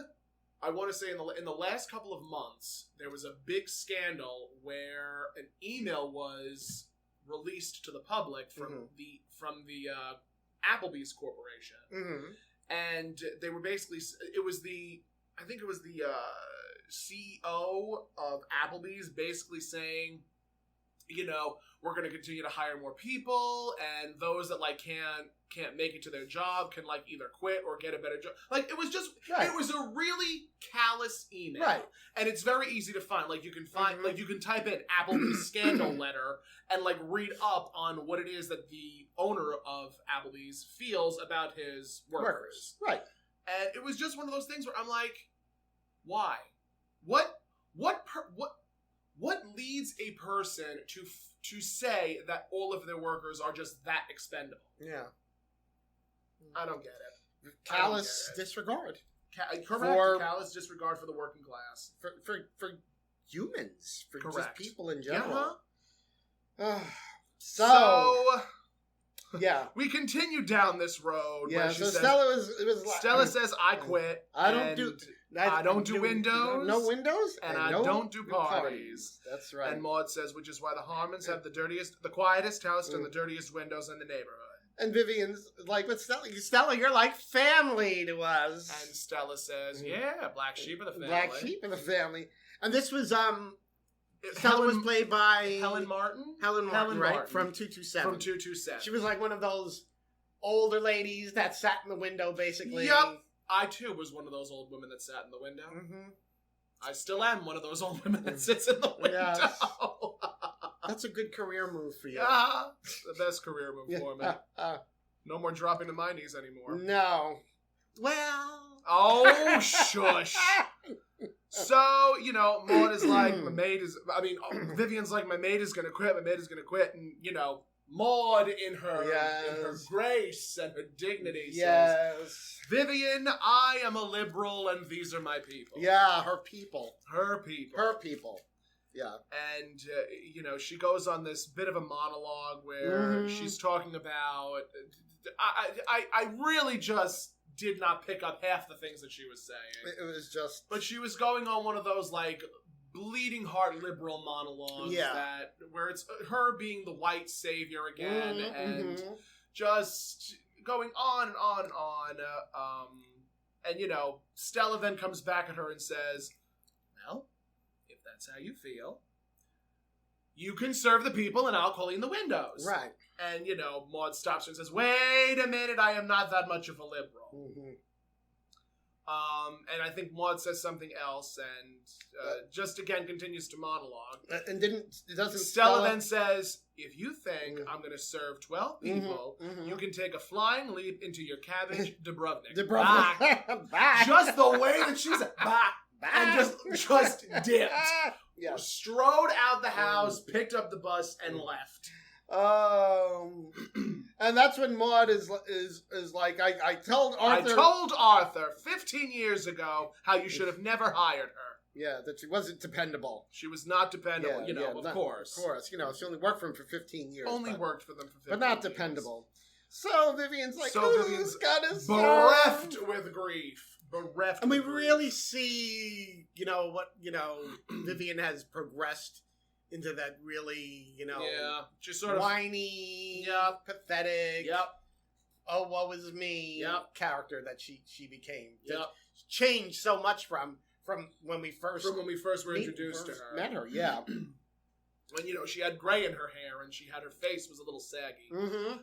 Speaker 2: I want to say in the last couple of months, there was a big scandal where an email was released to the public from the Applebee's Corporation, and they were basically I think it was the CEO of Applebee's basically saying, we're going to continue to hire more people, and those that can't make it to their job can either quit or get a better job. It was just it was a really callous email,
Speaker 3: right?
Speaker 2: And it's very easy to find. You can find you can type in Applebee's scandal letter and read up on what it is that the owner of Applebee's feels about his workers.
Speaker 3: Right?
Speaker 2: And it was just one of those things where I'm like, why? What leads a person to say that all of their workers are just that expendable?
Speaker 3: Yeah.
Speaker 2: I don't get it.
Speaker 3: Callous disregard.
Speaker 2: Correct. Callous disregard for the working class.
Speaker 3: For humans. For
Speaker 2: Correct.
Speaker 3: just people in general.
Speaker 2: So
Speaker 3: yeah.
Speaker 2: We continue down this road.
Speaker 3: Yeah,
Speaker 2: where she
Speaker 3: so
Speaker 2: says,
Speaker 3: Stella
Speaker 2: says, I quit.
Speaker 3: I don't do
Speaker 2: windows.
Speaker 3: No windows?
Speaker 2: And I don't do parties.
Speaker 3: That's right.
Speaker 2: And Maude says, which is why the Harmons have the quietest house and the dirtiest windows in the neighborhood.
Speaker 3: And Vivian's like, but Stella, you're like family to us.
Speaker 2: And Stella says, yeah, black sheep of the family.
Speaker 3: Black sheep of the family. And this was, Stella was played by
Speaker 2: Helen Martin?
Speaker 3: Helen Martin, right? From 227.
Speaker 2: From 227.
Speaker 3: She was like one of those older ladies that sat in the window, basically.
Speaker 2: Yep. I, too, was one of those old women that sat in the window. I still am one of those old women that sits in the window. Yes.
Speaker 3: That's a good career move for you.
Speaker 2: The best career move for me. No more dropping to my knees anymore.
Speaker 3: No. Well.
Speaker 2: Oh, shush. So, Maude is like, Vivian's like, my maid is going to quit. And, Maude in her grace and her dignity says, Vivian, I am a liberal and these are my people.
Speaker 3: Yeah, her people. Yeah.
Speaker 2: And, she goes on this bit of a monologue where she's talking about, I really just did not pick up half the things that she was saying.
Speaker 3: It was just...
Speaker 2: But she was going on one of those, bleeding heart liberal monologues where it's her being the white savior again and just going on and on and on. And, Stella then comes back at her and says, well, if that's how you feel, you can serve the people and I'll clean the windows.
Speaker 3: Right.
Speaker 2: And, Maude stops her and says, wait a minute, I am not that much of a liberal. And I think Maude says something else and just again continues to monologue.
Speaker 3: And
Speaker 2: Stella then says, if you think I'm going to serve 12 people, you can take a flying leap into your cabbage Dubrovnik.
Speaker 3: Bye.
Speaker 2: Just the way that she said, bye. And just dipped.
Speaker 3: Yeah.
Speaker 2: Strode out the house, picked up the bus, and left.
Speaker 3: And that's when Maude is like, I told
Speaker 2: Arthur 15 years ago how you should have never hired her.
Speaker 3: Yeah, that she wasn't dependable.
Speaker 2: She was not dependable, of course.
Speaker 3: Of course, she only worked for him for 15 years.
Speaker 2: Worked for them for 15 years.
Speaker 3: But not dependable. So Vivian's like,
Speaker 2: Vivian's
Speaker 3: got his
Speaker 2: bereft with grief.
Speaker 3: And we really see, what, Vivian has progressed into that really,
Speaker 2: just sort of
Speaker 3: whiny, pathetic, oh, woe is me character that she became. Changed so much from when we first
Speaker 2: were introduced to her.
Speaker 3: Met her, yeah.
Speaker 2: When, she had gray in her hair and she had her face was a little saggy.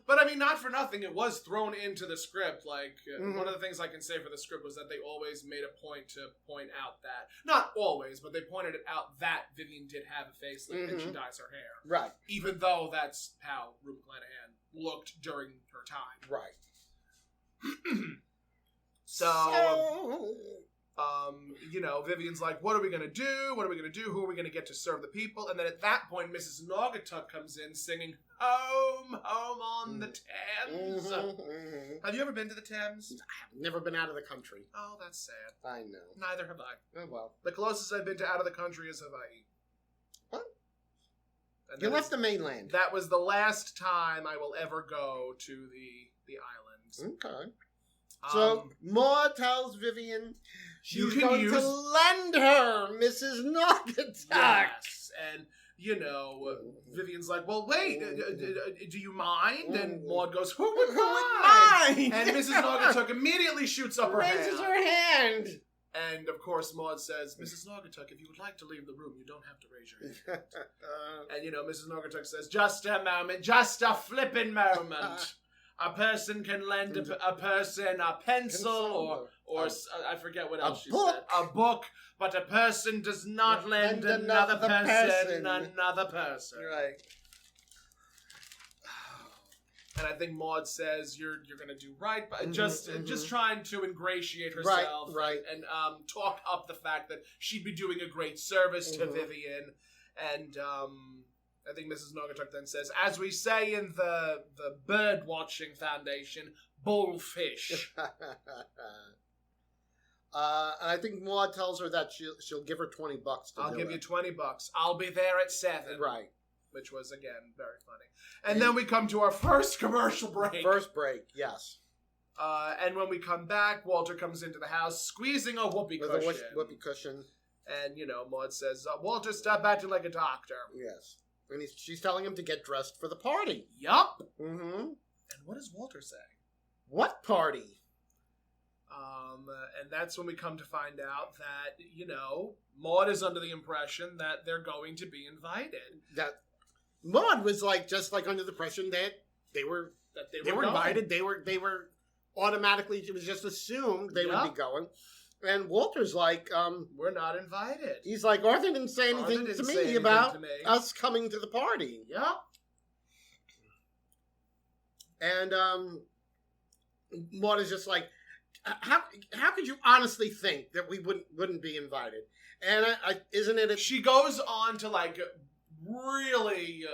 Speaker 2: But, not for nothing, it was thrown into the script. One of the things I can say for the script was that they always made a point to point out that, not always, but they pointed it out that Vivian did have a facelift and she dyes her hair.
Speaker 3: Right.
Speaker 2: Even though that's how Rue McClanahan looked during her time.
Speaker 3: Right.
Speaker 2: Vivian's like, what are we going to do? What are we going to do? Who are we going to get to serve the people? And then at that point, Mrs. Naugatuck comes in singing, Home, Home on the Thames. Have you ever been to the Thames?
Speaker 3: I've never been out of the country.
Speaker 2: Oh, that's sad.
Speaker 3: I know.
Speaker 2: Neither have I.
Speaker 3: Oh, well.
Speaker 2: The closest I've been to out of the country is Hawaii.
Speaker 3: What?
Speaker 2: And
Speaker 3: You left the mainland.
Speaker 2: That was the last time I will ever go to the islands.
Speaker 3: Okay. So, Maude tells Vivian she's going to lend her Mrs. Naugatuck.
Speaker 2: Yes, and, Vivian's like, well, wait, do you mind? And Maude goes, who would mind? And Mrs. Naugatuck immediately shoots up her hand.
Speaker 3: Raises her hand.
Speaker 2: And, of course, Maude says, Mrs. Naugatuck, if you would like to leave the room, you don't have to raise your hand. And, Mrs. Naugatuck says, just a moment, just a flippin' moment. A person can lend a person a pencil or I forget what else she said. A book, but a person does not lend another person another person.
Speaker 3: Right.
Speaker 2: And I think Maude says you're going to do right, but just trying to ingratiate herself,
Speaker 3: right.
Speaker 2: and talk up the fact that she'd be doing a great service to Vivian, and I think Mrs. Naugatuck then says, as we say in the bird watching foundation, bullfish.
Speaker 3: And I think Maude tells her that she'll give her $20
Speaker 2: I'll give you $20. I'll be there at 7.
Speaker 3: Right.
Speaker 2: Which was, again, very funny. And then we come to our first commercial break.
Speaker 3: First break, yes.
Speaker 2: And when we come back, Walter comes into the house squeezing a whoopee cushion.
Speaker 3: With a whoopee cushion.
Speaker 2: And, Maude says, Walter, stop acting like a doctor.
Speaker 3: Yes. And she's telling him to get dressed for the party.
Speaker 2: Yup.
Speaker 3: Mm-hmm.
Speaker 2: And what does Walter say?
Speaker 3: What party?
Speaker 2: And that's when we come to find out that, Maude is under the impression that they're going to be invited.
Speaker 3: That Maude was just under the impression that they were invited. They were automatically, it was just assumed they would be going. And Walter's like,
Speaker 2: we're not invited.
Speaker 3: He's like, Arthur didn't say anything to me about us coming to the party.
Speaker 2: Yep.
Speaker 3: And Maude is just like, how could you honestly think that we wouldn't be invited? And isn't it?
Speaker 2: She goes on to really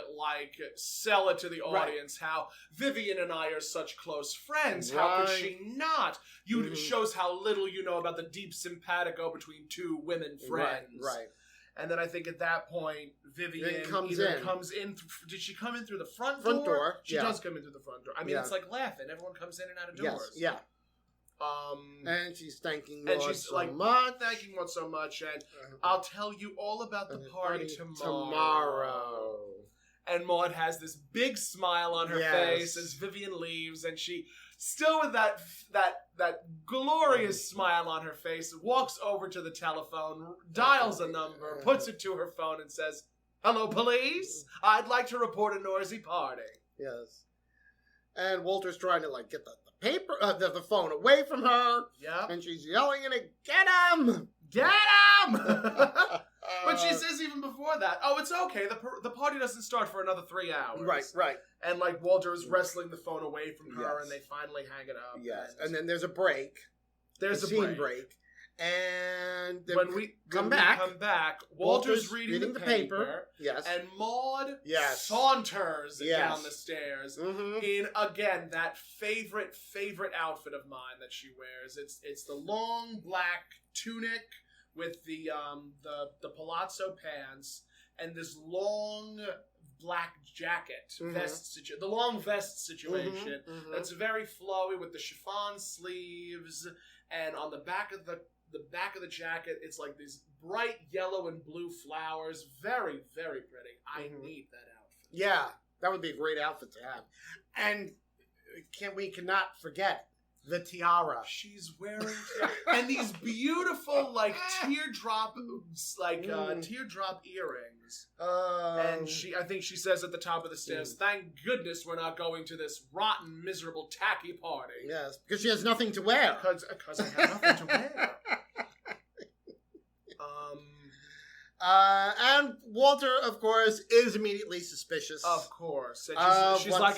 Speaker 2: sell it to the audience how Vivian and I are such close friends.
Speaker 3: Right.
Speaker 2: How could she not? You shows how little you know about the deep simpatico between two women friends.
Speaker 3: Right.
Speaker 2: And then I think at that point, Vivian comes in. Did she come in through the front door? She does come in through the front door. I mean, it's like laughing. Everyone comes in and out of doors.
Speaker 3: Yes, yeah. And she's thanking Maude
Speaker 2: much. Thanking Maude so much, and I'll tell you all about the party tomorrow. And Maude has this big smile on her face as Vivian leaves, and she, still with that glorious smile on her face, walks over to the telephone, dials a number, puts it to her phone, and says, "Hello, police. I'd like to report a noisy party."
Speaker 3: Yes. And Walter's trying to get the phone away from her.
Speaker 2: Yeah.
Speaker 3: And she's yelling at it, "Get him!
Speaker 2: Get him!" But she says even before that, "Oh, it's okay. The party doesn't start for another 3 hours."
Speaker 3: Right.
Speaker 2: And Walter is wrestling the phone away from her, and they finally hang it up.
Speaker 3: Yes. And then there's a break.
Speaker 2: There's a
Speaker 3: scene break. And then
Speaker 2: when we come back, Walter's reading the paper.
Speaker 3: Yes.
Speaker 2: And Maude saunters down the stairs in, again, that favorite outfit of mine that she wears. It's the long black tunic with the palazzo pants and this long black jacket the long vest situation that's very flowy with the chiffon sleeves, and on the back of the back of the jacket, it's like these bright yellow and blue flowers. Very, very pretty. I need that outfit.
Speaker 3: Yeah, that would be a great outfit to have. And we cannot forget the tiara.
Speaker 2: She's wearing and these beautiful teardrop earrings. And I think she says at the top of the stairs, "Thank goodness we're not going to this rotten, miserable, tacky party."
Speaker 3: Yes, because she has nothing to wear.
Speaker 2: Because I have nothing to wear.
Speaker 3: And Walter, of course, is immediately suspicious.
Speaker 2: Of course. And she's like,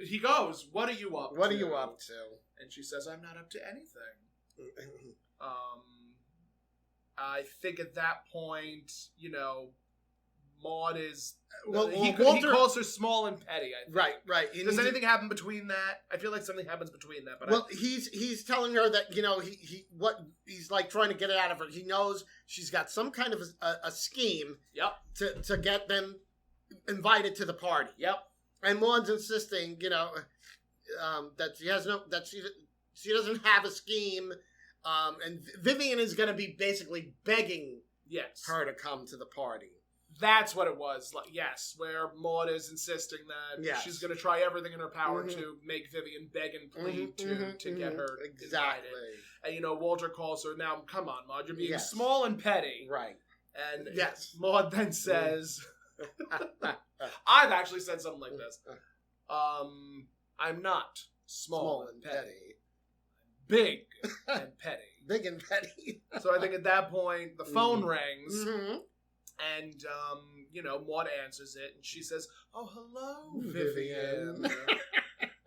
Speaker 2: he goes, what are you up to?
Speaker 3: What are you up to?
Speaker 2: And she says, I'm not up to anything. I think at that point, Maude is... he calls her small and petty, I think.
Speaker 3: Right.
Speaker 2: Does anything happen between that? I feel like something happens between that. But
Speaker 3: he's telling her that, he's like trying to get it out of her. He knows she's got some kind of a scheme to get them invited to the party.
Speaker 2: Yep.
Speaker 3: And Maude's insisting, that she doesn't have a scheme. And Vivian is going to be basically begging her to come to the party.
Speaker 2: That's what it was. Where Maude is insisting that she's going to try everything in her power to make Vivian beg and plead to get her invited. And, Walter calls her, now, come on, Maude, you're being small and petty.
Speaker 3: Right.
Speaker 2: And Maude then says, I've actually said something like this. I'm not small and petty. Big and petty.
Speaker 3: Big and petty.
Speaker 2: So I think at that point, the phone rings. And, Maude answers it, and she says, oh, hello, Vivian.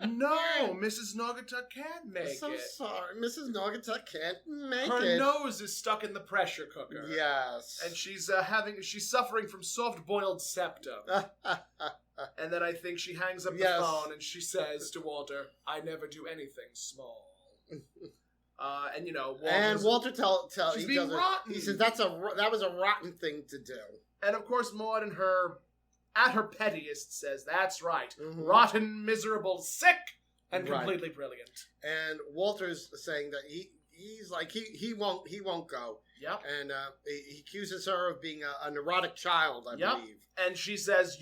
Speaker 2: No, Mrs. Naugatuck can't make it.
Speaker 3: So sorry, Mrs. Naugatuck can't make it.
Speaker 2: Her nose is stuck in the pressure cooker.
Speaker 3: Yes.
Speaker 2: And she's suffering from soft-boiled septum. And then I think she hangs up the phone, and she says to Walter, I never do anything small.
Speaker 3: Walter tells
Speaker 2: she's being rotten.
Speaker 3: He says that was a rotten thing to do. And
Speaker 2: of course, Maude and at her pettiest, says that's right, rotten, miserable, sick, and completely brilliant.
Speaker 3: And Walter's saying that he's like he won't go.
Speaker 2: Yep.
Speaker 3: And he accuses her of being a neurotic child, I believe.
Speaker 2: And she says,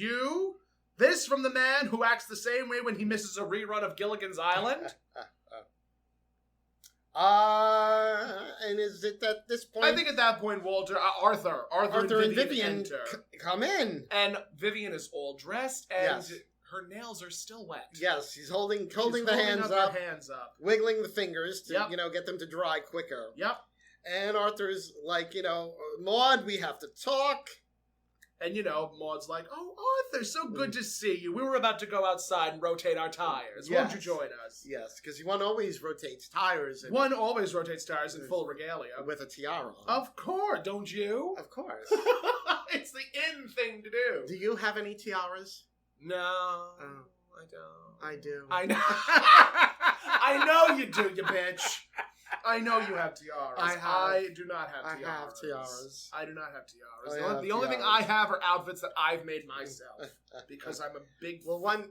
Speaker 2: this from the man who acts the same way when he misses a rerun of Gilligan's Island.
Speaker 3: And is it at this point?
Speaker 2: I think at that point, Arthur and Vivian enter.
Speaker 3: Come in.
Speaker 2: And Vivian is all dressed, and her nails are still wet.
Speaker 3: Yes, she's holding the hands up, wiggling the fingers to, get them to dry quicker.
Speaker 2: Yep.
Speaker 3: And Arthur's like, Maude, we have to talk.
Speaker 2: And, Maude's like, oh, Arthur, so good to see you. We were about to go outside and rotate our tires. Won't you join us?
Speaker 3: Yes, because one always rotates tires.
Speaker 2: One always rotates tires in full regalia.
Speaker 3: With a tiara.
Speaker 2: Of course, don't you?
Speaker 3: Of course.
Speaker 2: It's the in thing to do.
Speaker 3: Do you have any tiaras?
Speaker 2: No, I don't.
Speaker 3: I do.
Speaker 2: I know. I know you do, you bitch. I know you have tiaras. I do not have tiaras.
Speaker 3: I have tiaras.
Speaker 2: I do not have tiaras. The only thing I have are outfits that I've made myself because I'm a big.
Speaker 3: Well, one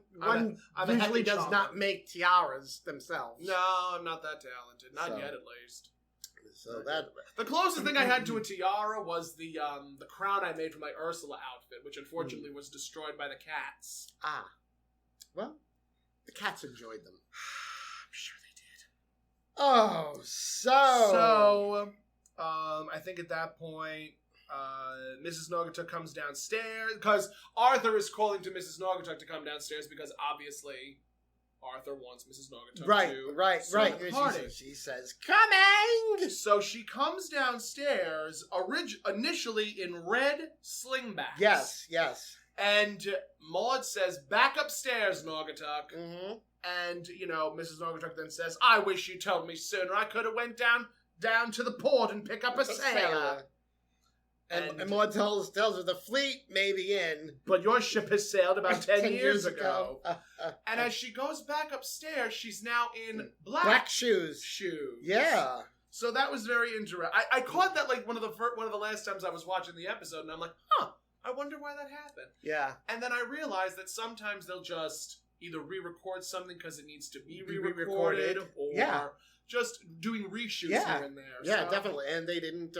Speaker 3: usually does not make tiaras themselves.
Speaker 2: No, I'm not that talented. Not yet, at least.
Speaker 3: So
Speaker 2: the closest thing I had to a tiara was the crown I made for my Ursula outfit, which unfortunately was destroyed by the cats.
Speaker 3: Ah, well, the cats enjoyed them.
Speaker 2: I'm sure they did.
Speaker 3: Oh, so
Speaker 2: I think at that point, Mrs. Naugatuck comes downstairs because Arthur is calling to Mrs. Naugatuck to come downstairs because obviously Arthur wants Mrs. Naugatuck to
Speaker 3: right.
Speaker 2: the party.
Speaker 3: She says, "Coming!"
Speaker 2: So she comes downstairs, initially in red slingbacks.
Speaker 3: Yes.
Speaker 2: And Maude says, "Back upstairs, Naugatuck."
Speaker 3: Mm-hmm.
Speaker 2: And, Mrs. Naugatuck then says, "I wish you told me sooner. I could have went down to the port and pick up a sailor."
Speaker 3: And Maude tells her the fleet may be in.
Speaker 2: But your ship has sailed about 10 years ago. And as she goes back upstairs, she's now in black
Speaker 3: shoes. Yeah.
Speaker 2: So that was very interesting. I caught that like one of the last times I was watching the episode, and I'm like, I wonder why that happened.
Speaker 3: Yeah.
Speaker 2: And then I realized that sometimes they'll just either re-record something because it needs to be re-recorded, or just doing reshoots here and there.
Speaker 3: Yeah, definitely. And they didn't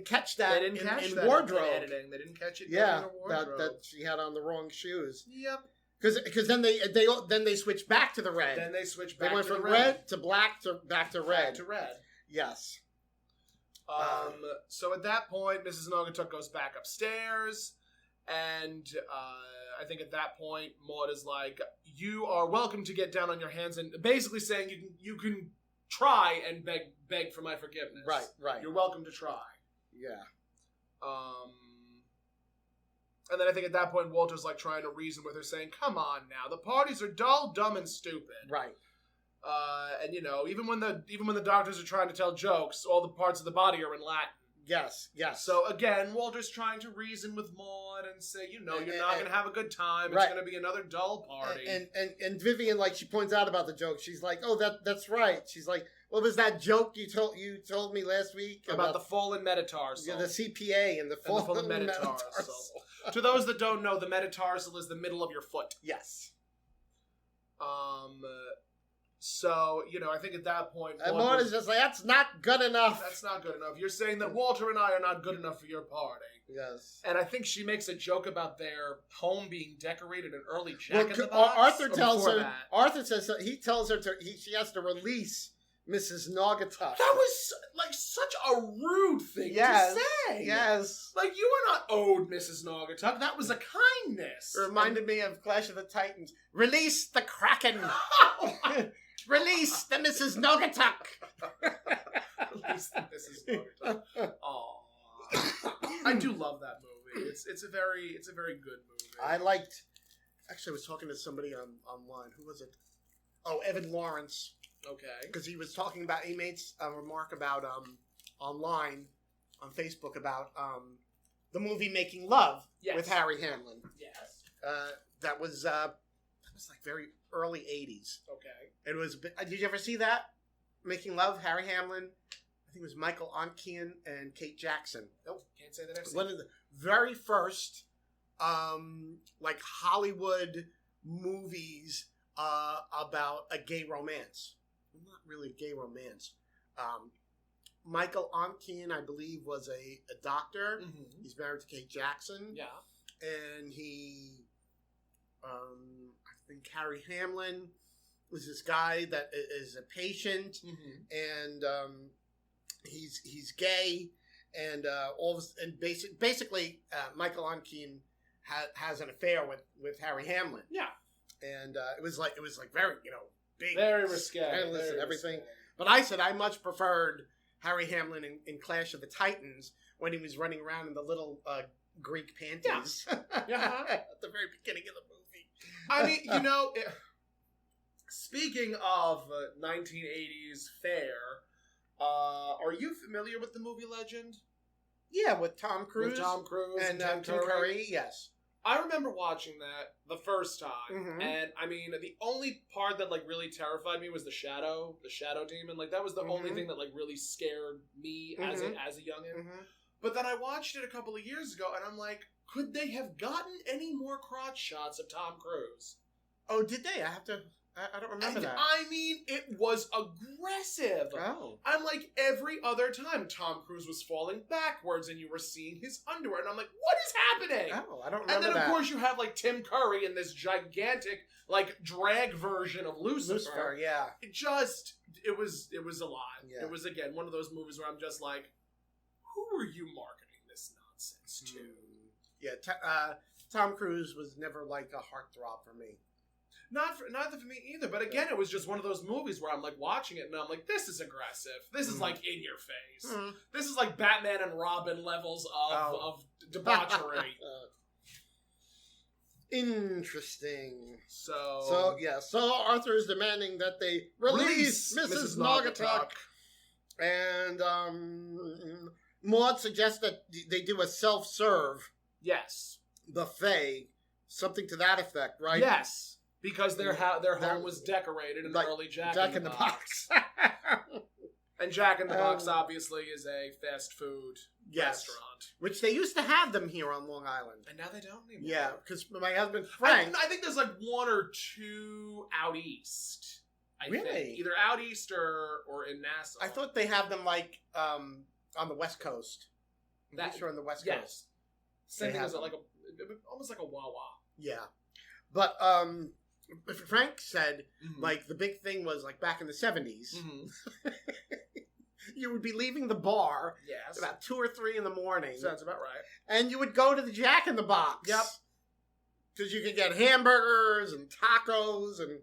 Speaker 3: catch that.
Speaker 2: They didn't catch
Speaker 3: in
Speaker 2: that
Speaker 3: wardrobe
Speaker 2: in editing. They didn't catch it.
Speaker 3: Yeah,
Speaker 2: in the wardrobe.
Speaker 3: that she had on the wrong shoes.
Speaker 2: Yep.
Speaker 3: Because then they switched back to the red.
Speaker 2: Then they switched back.
Speaker 3: They went
Speaker 2: to
Speaker 3: from
Speaker 2: the
Speaker 3: red to black to back to red.
Speaker 2: Back to red.
Speaker 3: Yes.
Speaker 2: So at that point, Mrs. Naugatuck goes back upstairs, and I think at that point, Maude is like, "You are welcome to get down on your hands," and basically saying you can try and beg for my forgiveness.
Speaker 3: Right.
Speaker 2: You're welcome to try.
Speaker 3: Yeah.
Speaker 2: And then I think at that point, Walter's like trying to reason with her, saying, "Come on now, the parties are dull, dumb, and stupid."
Speaker 3: Right.
Speaker 2: And even when the doctors are trying to tell jokes, all the parts of the body are in Latin.
Speaker 3: Yes.
Speaker 2: So again, Walter's trying to reason with Maude and say, you're not going to have a good time.
Speaker 3: Right.
Speaker 2: It's going to be another dull party.
Speaker 3: And Vivian, like, she points out about the joke. She's like, "Oh, that's right." She's like, "What was that joke you told me last week
Speaker 2: about the fallen metatarsal?"
Speaker 3: Yeah, the CPA and the fallen metatarsal.
Speaker 2: To those that don't know, the metatarsal is the middle of your foot.
Speaker 3: Yes.
Speaker 2: So, I think at that point...
Speaker 3: And Maude is just like, "That's not good enough."
Speaker 2: That's not good enough. You're saying that Walter and I are not good enough for your party.
Speaker 3: Yes.
Speaker 2: And I think she makes a joke about their home being decorated in early Jack in the Box.
Speaker 3: Arthur says he tells her she has to release Mrs. Naugatuck.
Speaker 2: That was like such a rude thing to say.
Speaker 3: Yes.
Speaker 2: Like, you were not owed Mrs. Naugatuck. That was a kindness.
Speaker 3: It reminded me of Clash of the Titans. Release the Kraken. Release the Mrs. Naugatuck.
Speaker 2: Release the Mrs. Naugatuck. Aww. I do love that movie. It's a very good movie.
Speaker 3: Actually, I was talking to somebody online. Who was it? Oh, Evan Lawrence.
Speaker 2: Okay.
Speaker 3: Because he was talking about, he made a remark about online on Facebook about the movie Making Love with Harry Hamlin.
Speaker 2: Yes.
Speaker 3: That was like very early 80s.
Speaker 2: Okay.
Speaker 3: It was. Did you ever see that? Making Love, Harry Hamlin. I think it was Michael Ontkean and Kate Jackson.
Speaker 2: Nope, can't say that I've seen
Speaker 3: one of the very first like Hollywood movies about a gay romance. Not really a gay romance. Michael Ontkean, I believe, was a doctor. Mm-hmm. He's married to Kate Jackson.
Speaker 2: Yeah.
Speaker 3: And he, I think Harry Hamlin was this guy that is a patient, and he's gay, and basically Michael Ontkean has an affair with Harry Hamlin.
Speaker 2: Yeah.
Speaker 3: And it was like very big,
Speaker 2: very risque,
Speaker 3: everything. Risque. But I said I much preferred Harry Hamlin in Clash of the Titans when he was running around in the little Greek panties.
Speaker 2: Yeah.
Speaker 3: At the very beginning of the movie.
Speaker 2: I mean, speaking of 1980s fare, are you familiar with the movie Legend?
Speaker 3: Yeah, with Tom Cruise.
Speaker 2: And
Speaker 3: Tim Curry. Yes.
Speaker 2: I remember watching that the first time, and I mean, the only part that like really terrified me was the shadow demon. Like, that was the only thing that like really scared me as a youngin'. But then I watched it a couple of years ago, and I'm like, could they have gotten any more crotch shots of Tom Cruise?
Speaker 3: Oh, did they? I don't remember that.
Speaker 2: I mean, it was aggressive.
Speaker 3: Oh.
Speaker 2: I'm like, every other time Tom Cruise was falling backwards and you were seeing his underwear, and I'm like, what is happening?
Speaker 3: Oh, I don't remember that.
Speaker 2: And then, of course, you have, like, Tim Curry in this gigantic, like, drag version of Lucifer.
Speaker 3: Yeah.
Speaker 2: It was a lot.
Speaker 3: Yeah.
Speaker 2: It was, again, one of those movies where I'm just like, who are you marketing this nonsense to?
Speaker 3: Yeah, Tom Cruise was never, like, a heartthrob for me.
Speaker 2: Neither for me either, but again, it was just one of those movies where I'm like watching it and I'm like, this is aggressive. This is like in your face. This is like Batman and Robin levels of debauchery.
Speaker 3: Interesting.
Speaker 2: So
Speaker 3: Arthur is demanding that they release Mrs. Naugatuck. And Maude suggests that they do a self-serve buffet, something to that effect, right?
Speaker 2: Yes. Because their home was decorated in early Jack in the Box. And Jack in the Box obviously is a fast food restaurant.
Speaker 3: Which they used to have them here on Long Island.
Speaker 2: And now they don't anymore.
Speaker 3: Yeah, because my husband Frank...
Speaker 2: I think there's like one or two out east. I think. Either out east or in Nassau.
Speaker 3: I thought they have them like on the West Coast. Sure, on the West Coast.
Speaker 2: Same thing as like almost like a Wawa.
Speaker 3: Yeah. But Frank said, like, the big thing was, like, back in the 70s, you would be leaving the bar about 2 or 3 in the morning.
Speaker 2: Sounds about right.
Speaker 3: And you would go to the Jack in the Box.
Speaker 2: Yep.
Speaker 3: Because you could get hamburgers and tacos and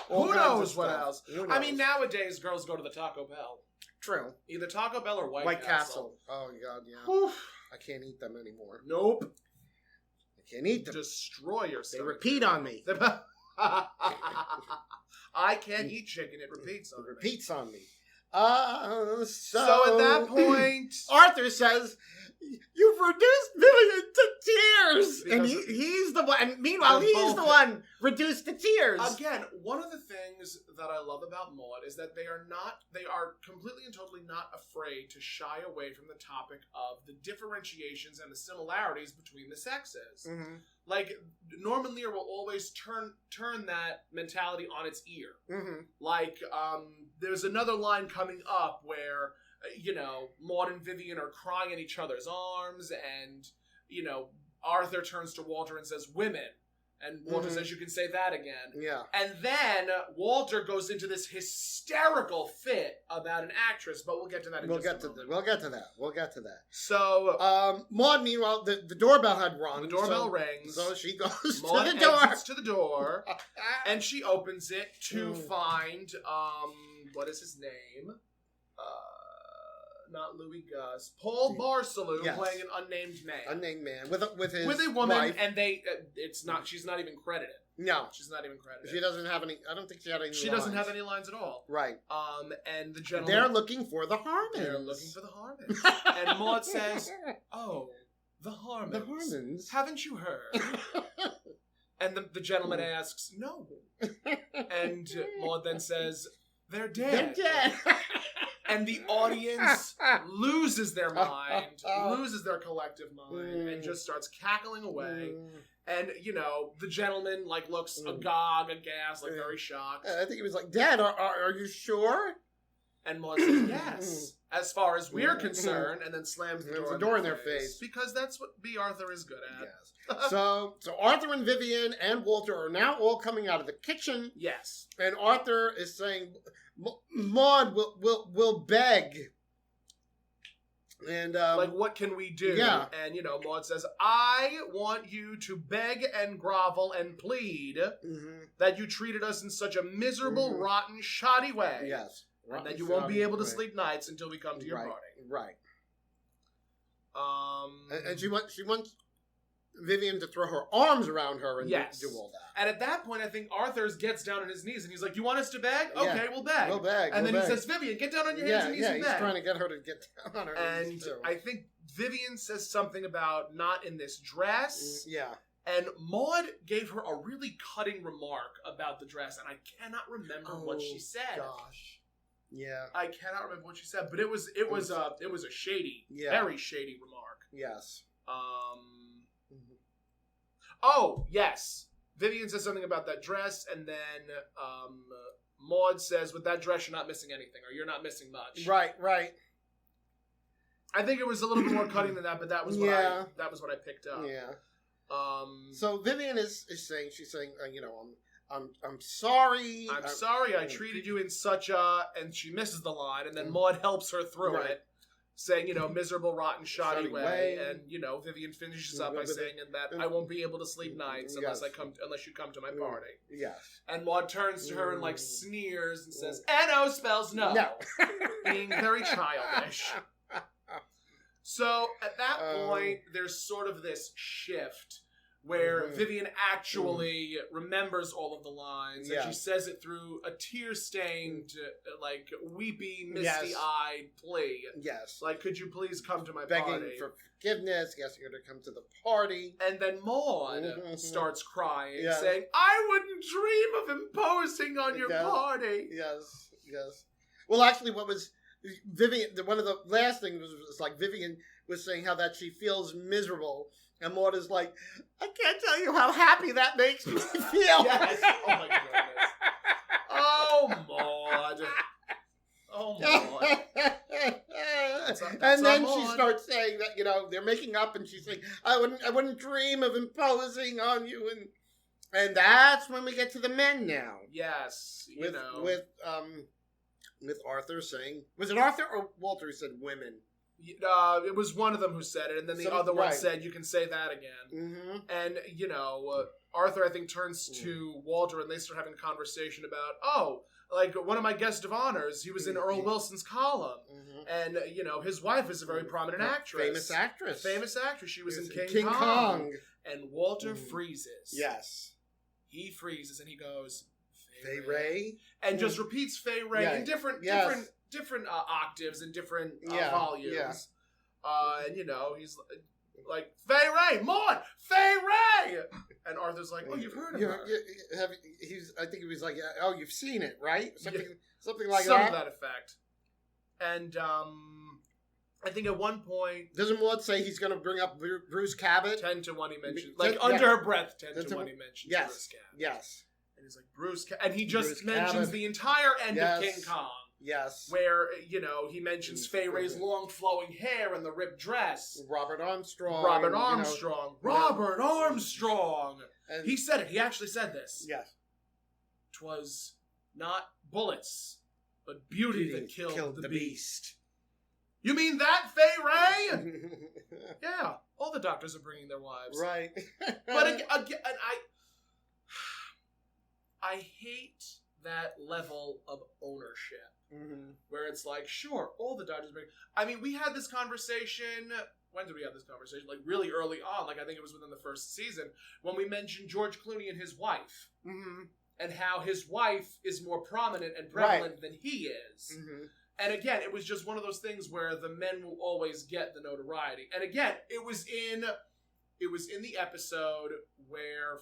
Speaker 2: who knows what else. I mean, nowadays, girls go to the Taco Bell.
Speaker 3: True.
Speaker 2: Either Taco Bell or White Castle.
Speaker 3: Oh, God, yeah.
Speaker 2: Oof.
Speaker 3: I can't eat them anymore.
Speaker 2: Nope.
Speaker 3: I can't eat them.
Speaker 2: Destroy yourself.
Speaker 3: They repeat on me.
Speaker 2: I can't eat chicken. It repeats on me.
Speaker 3: It repeats on me.
Speaker 2: So at that point,
Speaker 3: Arthur says, "You've reduced Vivian to tears," and he's the one. And meanwhile, he's the one reduced to tears.
Speaker 2: Again, one of the things that I love about Maude is that they are completely and totally not afraid to shy away from the topic of the differentiations and the similarities between the sexes.
Speaker 3: Mm-hmm.
Speaker 2: Like, Norman Lear will always turn that mentality on its ear.
Speaker 3: Mm-hmm.
Speaker 2: Like, there's another line coming up where, Maude and Vivian are crying in each other's arms, and, Arthur turns to Walter and says, "Women." And Walter says, "You can say that again."
Speaker 3: Yeah.
Speaker 2: And then Walter goes into this hysterical fit about an actress, but we'll get to that in just a moment.
Speaker 3: We'll get to that.
Speaker 2: So,
Speaker 3: Maude, meanwhile, the doorbell had rung.
Speaker 2: The doorbell rings.
Speaker 3: So she goes
Speaker 2: Maude
Speaker 3: to the door.
Speaker 2: exits to the door, and she opens it to find, what is his name? Not Louis Gus. Paul Barcelou, playing an unnamed man.
Speaker 3: Unnamed man with a woman,
Speaker 2: wife. And she's not even credited.
Speaker 3: No,
Speaker 2: she's not even credited.
Speaker 3: She doesn't have any. I don't think she had any.
Speaker 2: She doesn't have any lines at all.
Speaker 3: Right.
Speaker 2: And the gentleman.
Speaker 3: They're looking for the Harmons.
Speaker 2: And Maude says, "Oh, the Harmons.
Speaker 3: The Harmons.
Speaker 2: Haven't you heard?" And the gentleman asks, "No." And Maude then says, "They're dead."
Speaker 3: They're dead.
Speaker 2: And the audience loses their mind, loses their collective mind, and just starts cackling away. And, the gentleman, looks agog, aghast, very shocked.
Speaker 3: I think he was like, "Dad, are you sure?"
Speaker 2: And Maude says, "Yes, as far as we're concerned," and then slams the door in their face. Because that's what B. Arthur is good at.
Speaker 3: Yes. So Arthur and Vivian and Walter are now all coming out of the kitchen.
Speaker 2: Yes.
Speaker 3: And Arthur is saying, "Maude will beg." And
Speaker 2: what can we do?
Speaker 3: Yeah.
Speaker 2: And Maude says, "I want you to beg and grovel and plead that you treated us in such a miserable, rotten, shoddy way.
Speaker 3: Yes.
Speaker 2: And that you won't be able to sleep nights until we come to your party."
Speaker 3: Right. And she wants Vivian to throw her arms around her and do all that.
Speaker 2: And at that point, I think Arthur gets down on his knees and he's like, "You want us to beg? Okay, we'll beg."
Speaker 3: We'll beg.
Speaker 2: And then he says, "Vivian, get down on your hands and knees and beg."
Speaker 3: He's trying to get her to get down on her knees.
Speaker 2: And I think Vivian says something about not in this dress.
Speaker 3: Yeah.
Speaker 2: And Maude gave her a really cutting remark about the dress, and I cannot remember what she said.
Speaker 3: Gosh. Yeah.
Speaker 2: I cannot remember what she said, but it was a shady, very shady remark.
Speaker 3: Yes.
Speaker 2: Oh, yes. Vivian says something about that dress, and then Maude says, "With that dress, you're not missing anything, or you're not missing much."
Speaker 3: Right.
Speaker 2: I think it was a little bit more cutting than that, but that was what I picked up.
Speaker 3: Yeah. So Vivian is saying, she's saying, I'm sorry.
Speaker 2: I'm sorry I treated you in such a, and she misses the line, and then Maude helps her through it. Saying, miserable, rotten, shoddy way. And, Vivian finishes up by saying that I won't be able to sleep nights unless you come to my party.
Speaker 3: Yes.
Speaker 2: And Maude turns to her and, sneers and says, "N-O spells no."
Speaker 3: No.
Speaker 2: Being very childish. So, at that point, there's sort of this shift where Vivian actually remembers all of the lines, and she says it through a tear-stained, weepy, misty-eyed plea.
Speaker 3: Yes.
Speaker 2: "Could you please come to my
Speaker 3: party?"
Speaker 2: Begging
Speaker 3: for forgiveness, asking her to come to the party.
Speaker 2: And then Maude starts crying, saying, "I wouldn't dream of imposing on your party."
Speaker 3: Yes. Well, actually, what was Vivian, one of the last things was Vivian was saying how that she feels miserable. And Maude is like, "I can't tell you how happy that makes me feel."
Speaker 2: Yes. Oh, my goodness. Oh, Maude. Oh, Maude.
Speaker 3: And then she starts saying that, they're making up, and she's like, I wouldn't dream of imposing on you. And that's when we get to the men now.
Speaker 2: Yes.
Speaker 3: With Arthur saying, was it Arthur or Walter who said women?
Speaker 2: It was one of them who said it, and then the other one said, "You can say that again." And, Arthur, I think, turns to Walter, and they start having a conversation about, like one of my guest of honors. He was in Earl Wilson's column. And, you know, his wife is a very prominent actress.
Speaker 3: Famous actress.
Speaker 2: Famous actress. She was in
Speaker 3: King Kong.
Speaker 2: And Walter freezes.
Speaker 3: Yes.
Speaker 2: He freezes and he goes,
Speaker 3: Fay Ray.
Speaker 2: And just repeats Fay Ray in different octaves and different volumes. Yeah. And, you know, he's like, Fay Ray, Maude, Fay Ray! And Arthur's like, oh, you've heard of her.
Speaker 3: I think he was like, oh, you've seen it, right? Something like that.
Speaker 2: Some of that effect. And I think at one point...
Speaker 3: Doesn't Maude say he's going to bring up Bruce Cabot?
Speaker 2: 10 to 1 he mentions. Like, under her breath, 10 to 1 he mentions Bruce Cabot. Yes. And he's like, Bruce Cabot. And he just mentions the entire end of King Kong. Yes. Where, you know, he mentions Fay Ray's long flowing hair and the ripped dress.
Speaker 3: Robert Armstrong.
Speaker 2: Robert Armstrong! And he said it. He actually said this.
Speaker 3: Yes.
Speaker 2: 'Twas not bullets, but beauty that killed the beast. You mean that, Fay Ray? Yeah. All the doctors are bringing their wives.
Speaker 3: Right.
Speaker 2: But again, I hate that level of ownership. Where it's like, sure, all the doctors bring... I mean, we had this conversation... When did we have this conversation? Like, really early on. Like, I think it was within the first season. When we mentioned George Clooney and his wife. And how his wife is more prominent and prevalent than he is. And again, it was just one of those things where the men will always get the notoriety. And again, it was in the episode where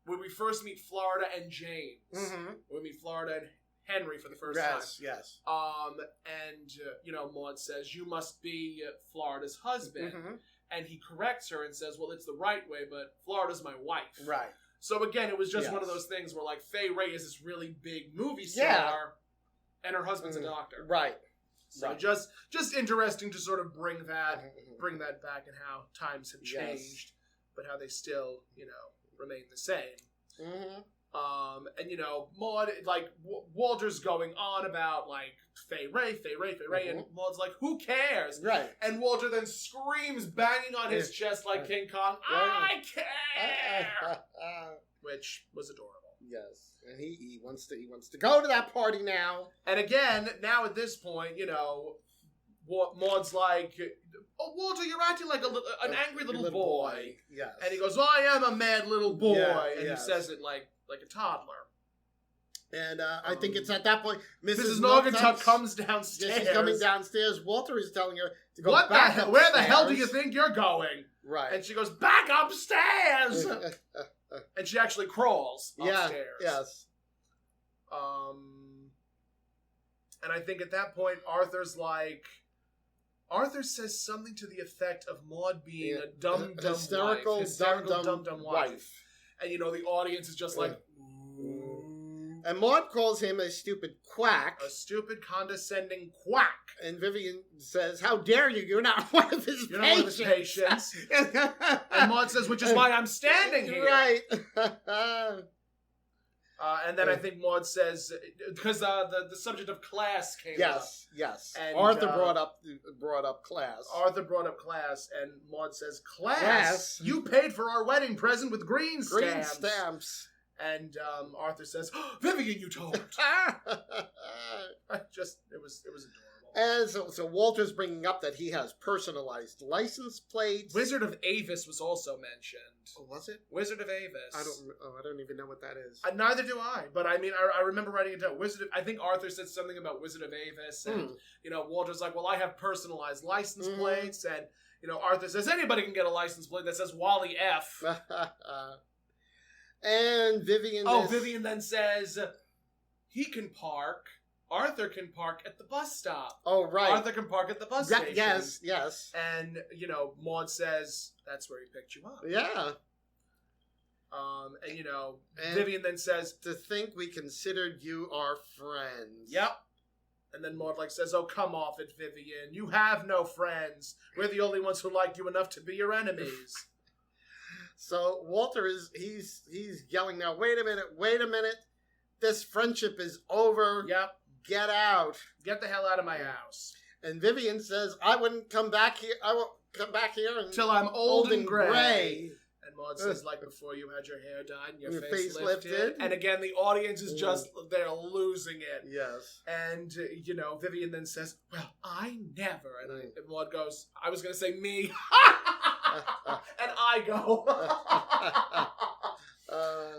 Speaker 2: when we first meet Florida and James. When we meet Florida and Henry for the first time.
Speaker 3: Yes.
Speaker 2: And you know, Maude says, you must be Florida's husband. And he corrects her and says, well, it's the right way, but Florida's my wife. Right. So again, it was just one of those things where, like, Fay Ray is this really big movie star, and her husband's a doctor. Right. So just interesting to sort of bring that back and how times have changed, but how they still, you know, remain the same. And, you know, Maude, like, Walter's going on about, like, Fay Ray, and Maude's like, who cares? Right. And Walter then screams, banging on his chest like King Kong, I care! Which was adorable.
Speaker 3: Yes. And he wants to go to that party now.
Speaker 2: And again, now at this point, you know, Maude's like, oh, Walter, you're acting like an angry little boy. Yes. And he goes, well, I am a mad little boy. Yeah, and he says it like a toddler.
Speaker 3: And I think it's at that point,
Speaker 2: Mrs. Naugatuck comes downstairs.
Speaker 3: She's coming downstairs. Walter is telling her to go
Speaker 2: back
Speaker 3: upstairs.
Speaker 2: Where the hell do you think you're going?
Speaker 3: Right.
Speaker 2: And she goes, back upstairs! And she actually crawls upstairs. Yes. And I think at that point, Arthur says something to the effect of Maude being a dumb
Speaker 3: hysterical, dumb wife.
Speaker 2: And, you know, the audience is just like,
Speaker 3: and Maude calls him a stupid quack.
Speaker 2: A stupid, condescending quack.
Speaker 3: And Vivian says, how dare you? You're not one of his patients.
Speaker 2: And Maude says, which is why I'm standing here.
Speaker 3: Right.
Speaker 2: And then I think Maude says, because the subject of class came up.
Speaker 3: Yes. And Arthur brought up class.
Speaker 2: Arthur brought up class, and Maude says, class? You paid for our wedding present with green stamps. And Arthur says, oh, Vivian, you told. It was adorable.
Speaker 3: And so Walter's bringing up that he has personalized license plates.
Speaker 2: Wizard of Avis was also mentioned.
Speaker 3: Oh, was it?
Speaker 2: Wizard of Avis.
Speaker 3: I don't even know what that is.
Speaker 2: Neither do I. But I mean, I remember writing it down. I think Arthur said something about Wizard of Avis, and you know, Walter's like, well, I have personalized license plates, and you know, Arthur says anybody can get a license plate that says Wally F.
Speaker 3: And Vivian.
Speaker 2: Vivian then says he can park. Arthur can park at the bus stop.
Speaker 3: Oh, right.
Speaker 2: Arthur can park at the bus station.
Speaker 3: Yes.
Speaker 2: And, you know, Maude says, that's where he picked you up.
Speaker 3: Yeah.
Speaker 2: And, you know, Vivian then says,
Speaker 3: to think we considered you our friends.
Speaker 2: Yep. And then Maude says, oh, come off it, Vivian. You have no friends. We're the only ones who like you enough to be your enemies.
Speaker 3: So Walter he's yelling now, wait a minute. This friendship is over.
Speaker 2: Yep.
Speaker 3: Get out.
Speaker 2: Get the hell out of my house.
Speaker 3: And Vivian says, I won't come back here until
Speaker 2: I'm old and gray. And Maude says, like before you had your hair done, your face lifted. And again, the audience is just, they're losing it.
Speaker 3: Yes.
Speaker 2: And, Vivian then says, well, I never. And Maude goes, I was going to say me. And I go.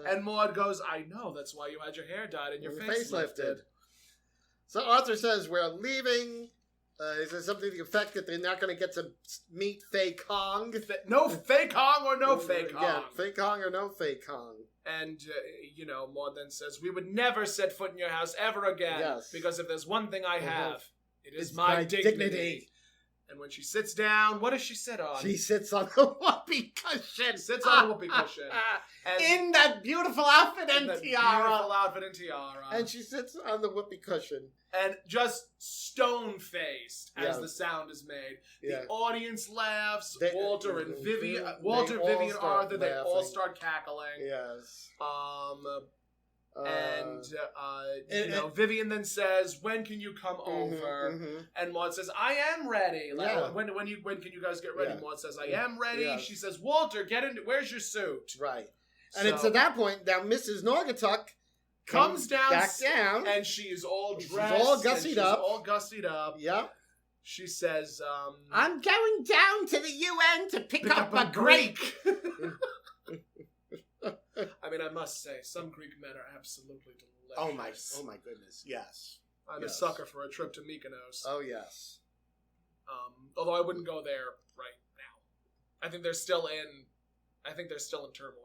Speaker 2: And Maude goes, I know, that's why you had your hair dyed and your face lifted.
Speaker 3: So Arthur says, we're leaving. Is there something to the effect that they're not going to get to meet Fei Kong?
Speaker 2: No Fei Kong or no Fei Kong.
Speaker 3: Yeah, Fei Kong or no Fei Kong.
Speaker 2: And, Maude then says, we would never set foot in your house ever again.
Speaker 3: Yes.
Speaker 2: Because if there's one thing I have, it is my dignity. And when she sits down, what does she sit on?
Speaker 3: She sits on the whoopee cushion.
Speaker 2: Sits on the whoopee cushion.
Speaker 3: In that beautiful outfit and tiara.
Speaker 2: And
Speaker 3: she sits on the whoopee cushion.
Speaker 2: And just stone-faced as the sound is made. The audience laughs. Walter and Vivian. Vivian, Arthur, they all start cackling.
Speaker 3: Yes.
Speaker 2: Vivian then says, when can you come over? And Maude says, I am ready. Like, when can you guys get ready? Maude says, I am ready.
Speaker 3: Yeah.
Speaker 2: She says, Walter, where's your suit?
Speaker 3: Right. And it's at that point, now Mrs. Naugatuck
Speaker 2: comes
Speaker 3: back down.
Speaker 2: And she is all dressed.
Speaker 3: She's all gussied up.
Speaker 2: Yeah. She says,
Speaker 3: I'm going down to the UN to pick up a Greek.
Speaker 2: I mean, I must say, some Greek men are absolutely delicious.
Speaker 3: Oh my goodness, yes.
Speaker 2: I'm a sucker for a trip to Mykonos.
Speaker 3: Oh, yes.
Speaker 2: Although I wouldn't go there right now. I think they're still in turmoil.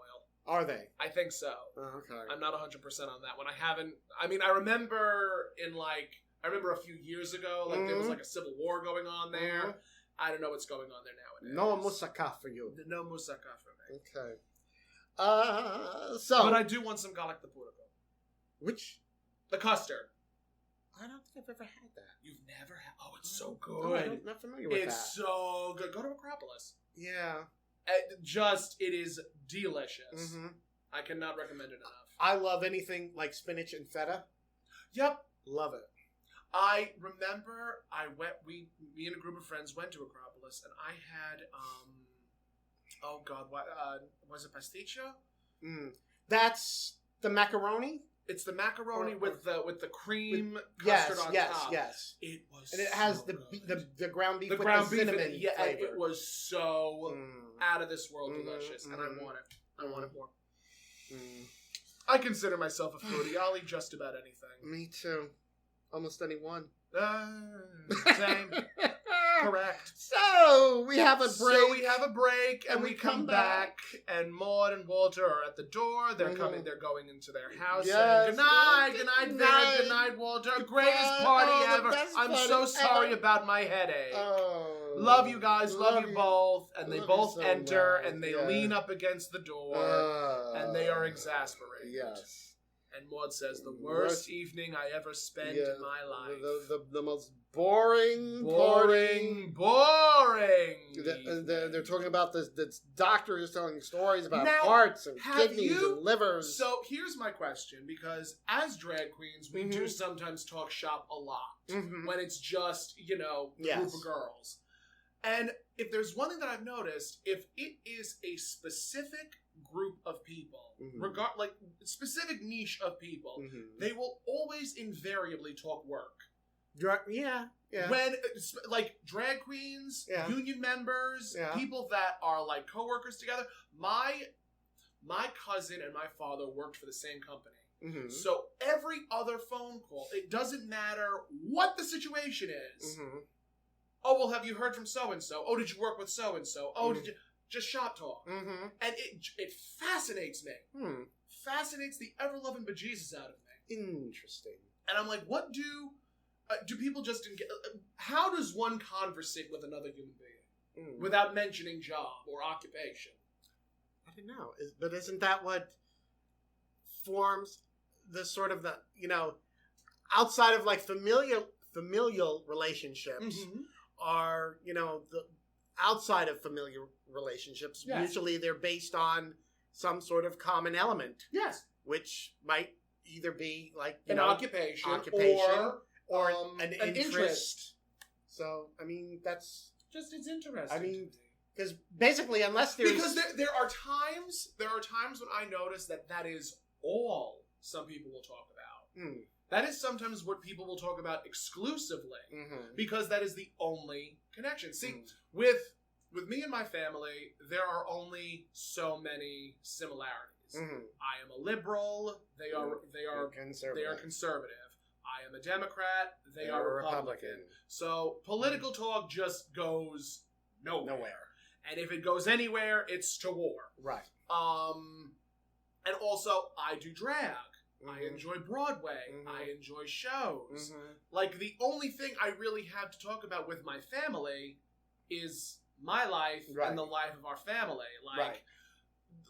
Speaker 3: Are they?
Speaker 2: I think so.
Speaker 3: Oh, okay.
Speaker 2: I'm not 100% on that one. I remember a few years ago, there was like a civil war going on there. I don't know what's going on there nowadays.
Speaker 3: No moussaka for you.
Speaker 2: No moussaka for me.
Speaker 3: Okay.
Speaker 2: But I do want some garlic de purgo.
Speaker 3: Which?
Speaker 2: The custard.
Speaker 3: I don't think I've ever had that.
Speaker 2: You've never had? Oh, it's so good.
Speaker 3: No, I'm not familiar with that.
Speaker 2: It's so good. Go to Acropolis.
Speaker 3: Yeah.
Speaker 2: It is delicious. I cannot recommend it enough.
Speaker 3: I love anything like spinach and feta.
Speaker 2: Yep.
Speaker 3: Love it.
Speaker 2: I remember me and a group of friends went to Acropolis, and I had, was it pasticcio?
Speaker 3: That's the macaroni?
Speaker 2: It's the macaroni with the cream custard on top.
Speaker 3: Yes.
Speaker 2: It was,
Speaker 3: and it has
Speaker 2: so
Speaker 3: the ground beef
Speaker 2: the
Speaker 3: with
Speaker 2: ground
Speaker 3: the
Speaker 2: beef
Speaker 3: cinnamon
Speaker 2: in it.
Speaker 3: flavor.
Speaker 2: It was so out of this world delicious, and I want it. I want it more. I consider myself a foodie. I'll eat just about anything.
Speaker 3: Me too. Almost anyone.
Speaker 2: Same. Correct.
Speaker 3: So we have a break.
Speaker 2: And we come back. And Maude and Walter are at the door. They're coming. They're going into their house.
Speaker 3: Yes.
Speaker 2: Good night, Vivian. Good night, Walter. Greatest party ever. I'm so sorry about my headache.
Speaker 3: Oh,
Speaker 2: love you guys. Love you both. And they both
Speaker 3: so
Speaker 2: enter.
Speaker 3: much.
Speaker 2: And they lean up against the door. And they are exasperated.
Speaker 3: Yes.
Speaker 2: And Maude says, the worst evening I ever spent in my life.
Speaker 3: The most boring. They're talking about the doctor is telling stories about hearts and kidneys and livers.
Speaker 2: So here's my question, because as drag queens, we do sometimes talk shop a lot when it's just, a group of girls. And if there's one thing that I've noticed, if it is a specific group of people, specific niche of people, they will always invariably talk work.
Speaker 3: Yeah.
Speaker 2: When, drag queens, union members, people that are, co-workers together. My cousin and my father worked for the same company. So every other phone call, it doesn't matter what the situation is. Oh, well, have you heard from so-and-so? Oh, did you work with so-and-so? Oh, did you... Just shop talk. And it fascinates me. Fascinates the ever-loving bejesus out of me.
Speaker 3: Interesting.
Speaker 2: And I'm like, what do people just... how does one conversate with another human being without mentioning job or occupation?
Speaker 3: I don't know. But isn't that what forms the sort of outside of familial relationships are, the outside of familiar relationships, usually they're based on some sort of common element.
Speaker 2: Yes.
Speaker 3: Which might either be
Speaker 2: an occupation
Speaker 3: or an interest. So, I mean, that's...
Speaker 2: Just, it's interesting.
Speaker 3: I mean, Because basically, unless there's...
Speaker 2: Because there are times when I notice that is all some people will talk about.
Speaker 3: Mm.
Speaker 2: That is sometimes what people will talk about exclusively, because that is the only connection. See, with me and my family, there are only so many similarities. I am a liberal. They are conservative. I am a Democrat. They are Republican. So political talk just goes nowhere. And if it goes anywhere, it's to war.
Speaker 3: Right.
Speaker 2: And also, I do drag. I enjoy Broadway. I enjoy shows. Like, the only thing I really have to talk about with my family is my life and the life of our family.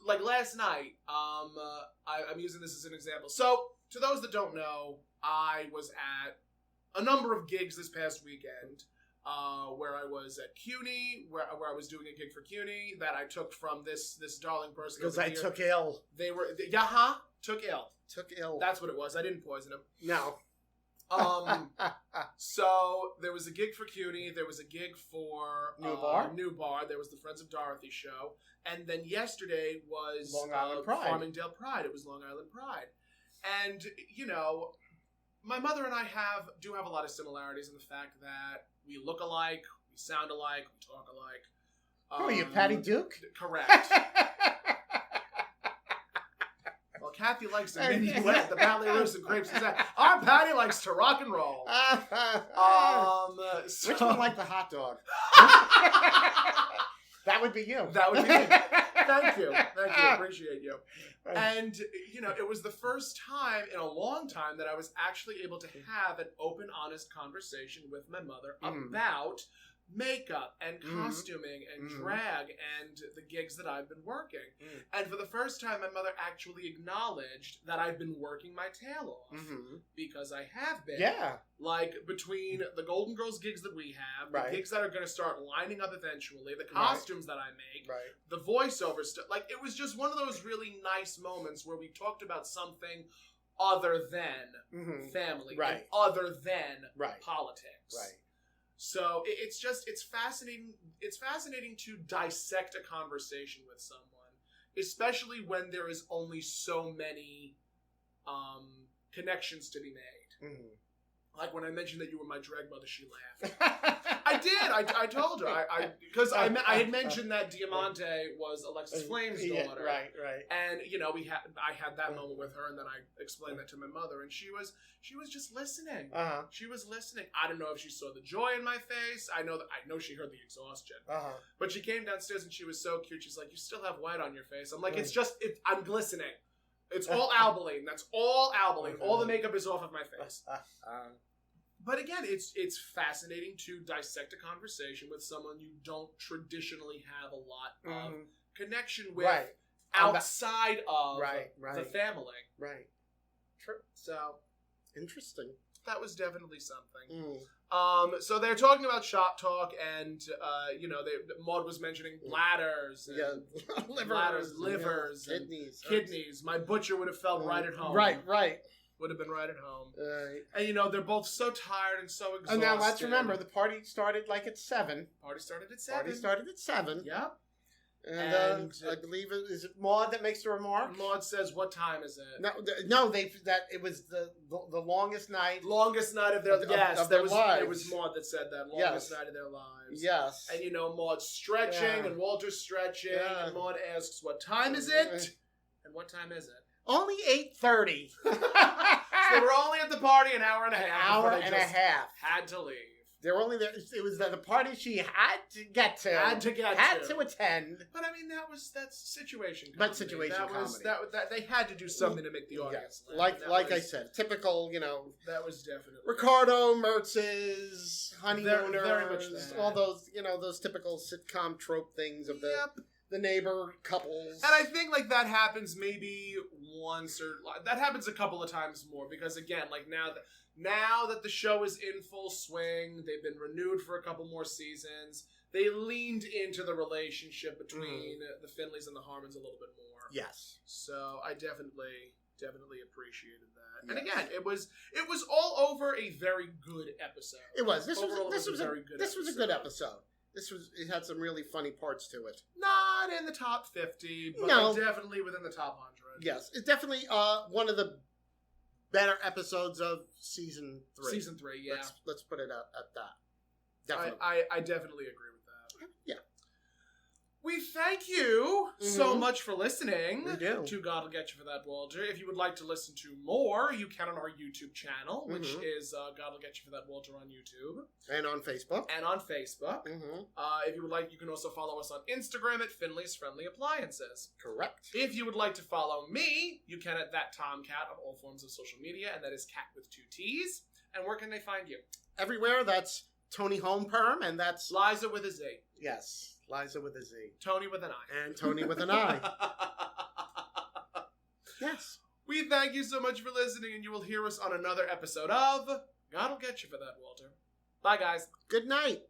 Speaker 2: Like last night, I'm using this as an example. So, to those that don't know, I was at a number of gigs this past weekend, where I was at CUNY, where I was doing a gig for CUNY that I took from this darling person.
Speaker 3: Because I took ill.
Speaker 2: They were, took ill.
Speaker 3: Took ill.
Speaker 2: That's what it was. I didn't poison him.
Speaker 3: No.
Speaker 2: So there was a gig for CUNY. There was a gig for New Bar. There was the Friends of Dorothy show. And then yesterday was
Speaker 3: Long Island Pride.
Speaker 2: Farmingdale Pride. It was Long Island Pride. And, you know, my mother and I do have a lot of similarities in the fact that we look alike, we sound alike, we talk alike.
Speaker 3: Who are you, Patty Duke?
Speaker 2: Correct. Well, Kathy likes the minuet, the ballet russe and crepes. Our Patty likes to rock and roll.
Speaker 3: Which one like the hot dog? That would be you.
Speaker 2: That would be me. Thank you. Appreciate you. And, you know, it was the first time in a long time that I was actually able to have an open, honest conversation with my mother about makeup and costuming and drag and the gigs that I've been working. And for the first time, my mother actually acknowledged that I've been working my tail off. Because I have been. Yeah. Like, between the Golden Girls gigs that we have, the gigs that are going to start lining up eventually, the costumes that I make, the voiceover stuff. Like, it was just one of those really nice moments where we talked about something other than family, and other than politics. Right. So it's fascinating. It's fascinating to dissect a conversation with someone, especially when there is only so many connections to be made. Like when I mentioned that you were my drag mother, she laughed. I did. I told her. Because I had mentioned that Diamante was Alexis Flame's daughter. Right. And you know, I had that moment with her, and then I explained that to my mother, and she was just listening. She was listening. I don't know if she saw the joy in my face. I know she heard the exhaustion. But she came downstairs and she was so cute. She's like, "You still have white on your face." I'm like, I'm glistening. It's all albaline. That's all albaline. All the makeup is off of my face. But again, it's fascinating to dissect a conversation with someone you don't traditionally have a lot of connection with outside of the family. Right. True. So, interesting. That was definitely something. So they're talking about shop talk, and you know, Maude was mentioning bladders, and livers, kidneys. My butcher would have felt right at home. Right. Would have been right at home. And you know, they're both so tired and so exhausted.
Speaker 3: And now let's remember, the party started like at 7.
Speaker 2: Party started at 7. Yep.
Speaker 3: And I believe is it Maude that makes the remark?
Speaker 2: Maude says, "What time is it?"
Speaker 3: No, it was the longest night.
Speaker 2: Longest night of their lives. It was Maude that said that. Longest night of their lives. Yes. And you know, Maude's stretching and Walter's stretching, and Maude asks, "What time is it?" And what time is it?
Speaker 3: Only 8:30.
Speaker 2: So they were only at the party an hour and a half. Had to leave.
Speaker 3: They were only there. It was the party she had to get to. Had to attend.
Speaker 2: But I mean, that's situation comedy.
Speaker 3: But situation comedy.
Speaker 2: That they had to do something to make the audience
Speaker 3: laugh. Like I said, typical, you know.
Speaker 2: That was definitely.
Speaker 3: Ricardo, Mertz's, honeymooners,
Speaker 2: very much that.
Speaker 3: All those, you know, those typical sitcom trope things of the neighbor couples.
Speaker 2: And I think like that happens maybe once that happens a couple of times more, because again, like now that the show is in full swing, they've been renewed for a couple more seasons. They leaned into the relationship between the Finleys and the Harmons a little bit more. Yes. So I definitely appreciated that. Yes. And again, it was all over a very good episode.
Speaker 3: It was. This was a good episode. It had some really funny parts to it.
Speaker 2: Not in the top 50, but
Speaker 3: No.
Speaker 2: definitely within the top 100.
Speaker 3: Yes, it's definitely one of the better episodes of season 3.
Speaker 2: Season 3, yeah.
Speaker 3: Let's put it at that. Definitely.
Speaker 2: I definitely agree with that.
Speaker 3: Yeah.
Speaker 2: We thank you so much for listening
Speaker 3: We do.
Speaker 2: to God'll Get You for That, Walter. If you would like to listen to more, you can on our YouTube channel, which is God'll Get You for That, Walter on YouTube.
Speaker 3: And on Facebook.
Speaker 2: And on Facebook. If you would like, you can also follow us on Instagram at Finley's Friendly Appliances.
Speaker 3: Correct.
Speaker 2: If you would like to follow me, you can at That Tomcat on all forms of social media, and that is Cat with 2 T's. And where can they find you?
Speaker 3: Everywhere, that's Toni Homeperm, and that's...
Speaker 2: Liza with a Z.
Speaker 3: Yes, Liza with a Z.
Speaker 2: Tony with an I.
Speaker 3: And Tony with an I. Yes.
Speaker 2: We thank you so much for listening, and you will hear us on another episode of God'll Get You for That, Walter. Bye, guys.
Speaker 3: Good night.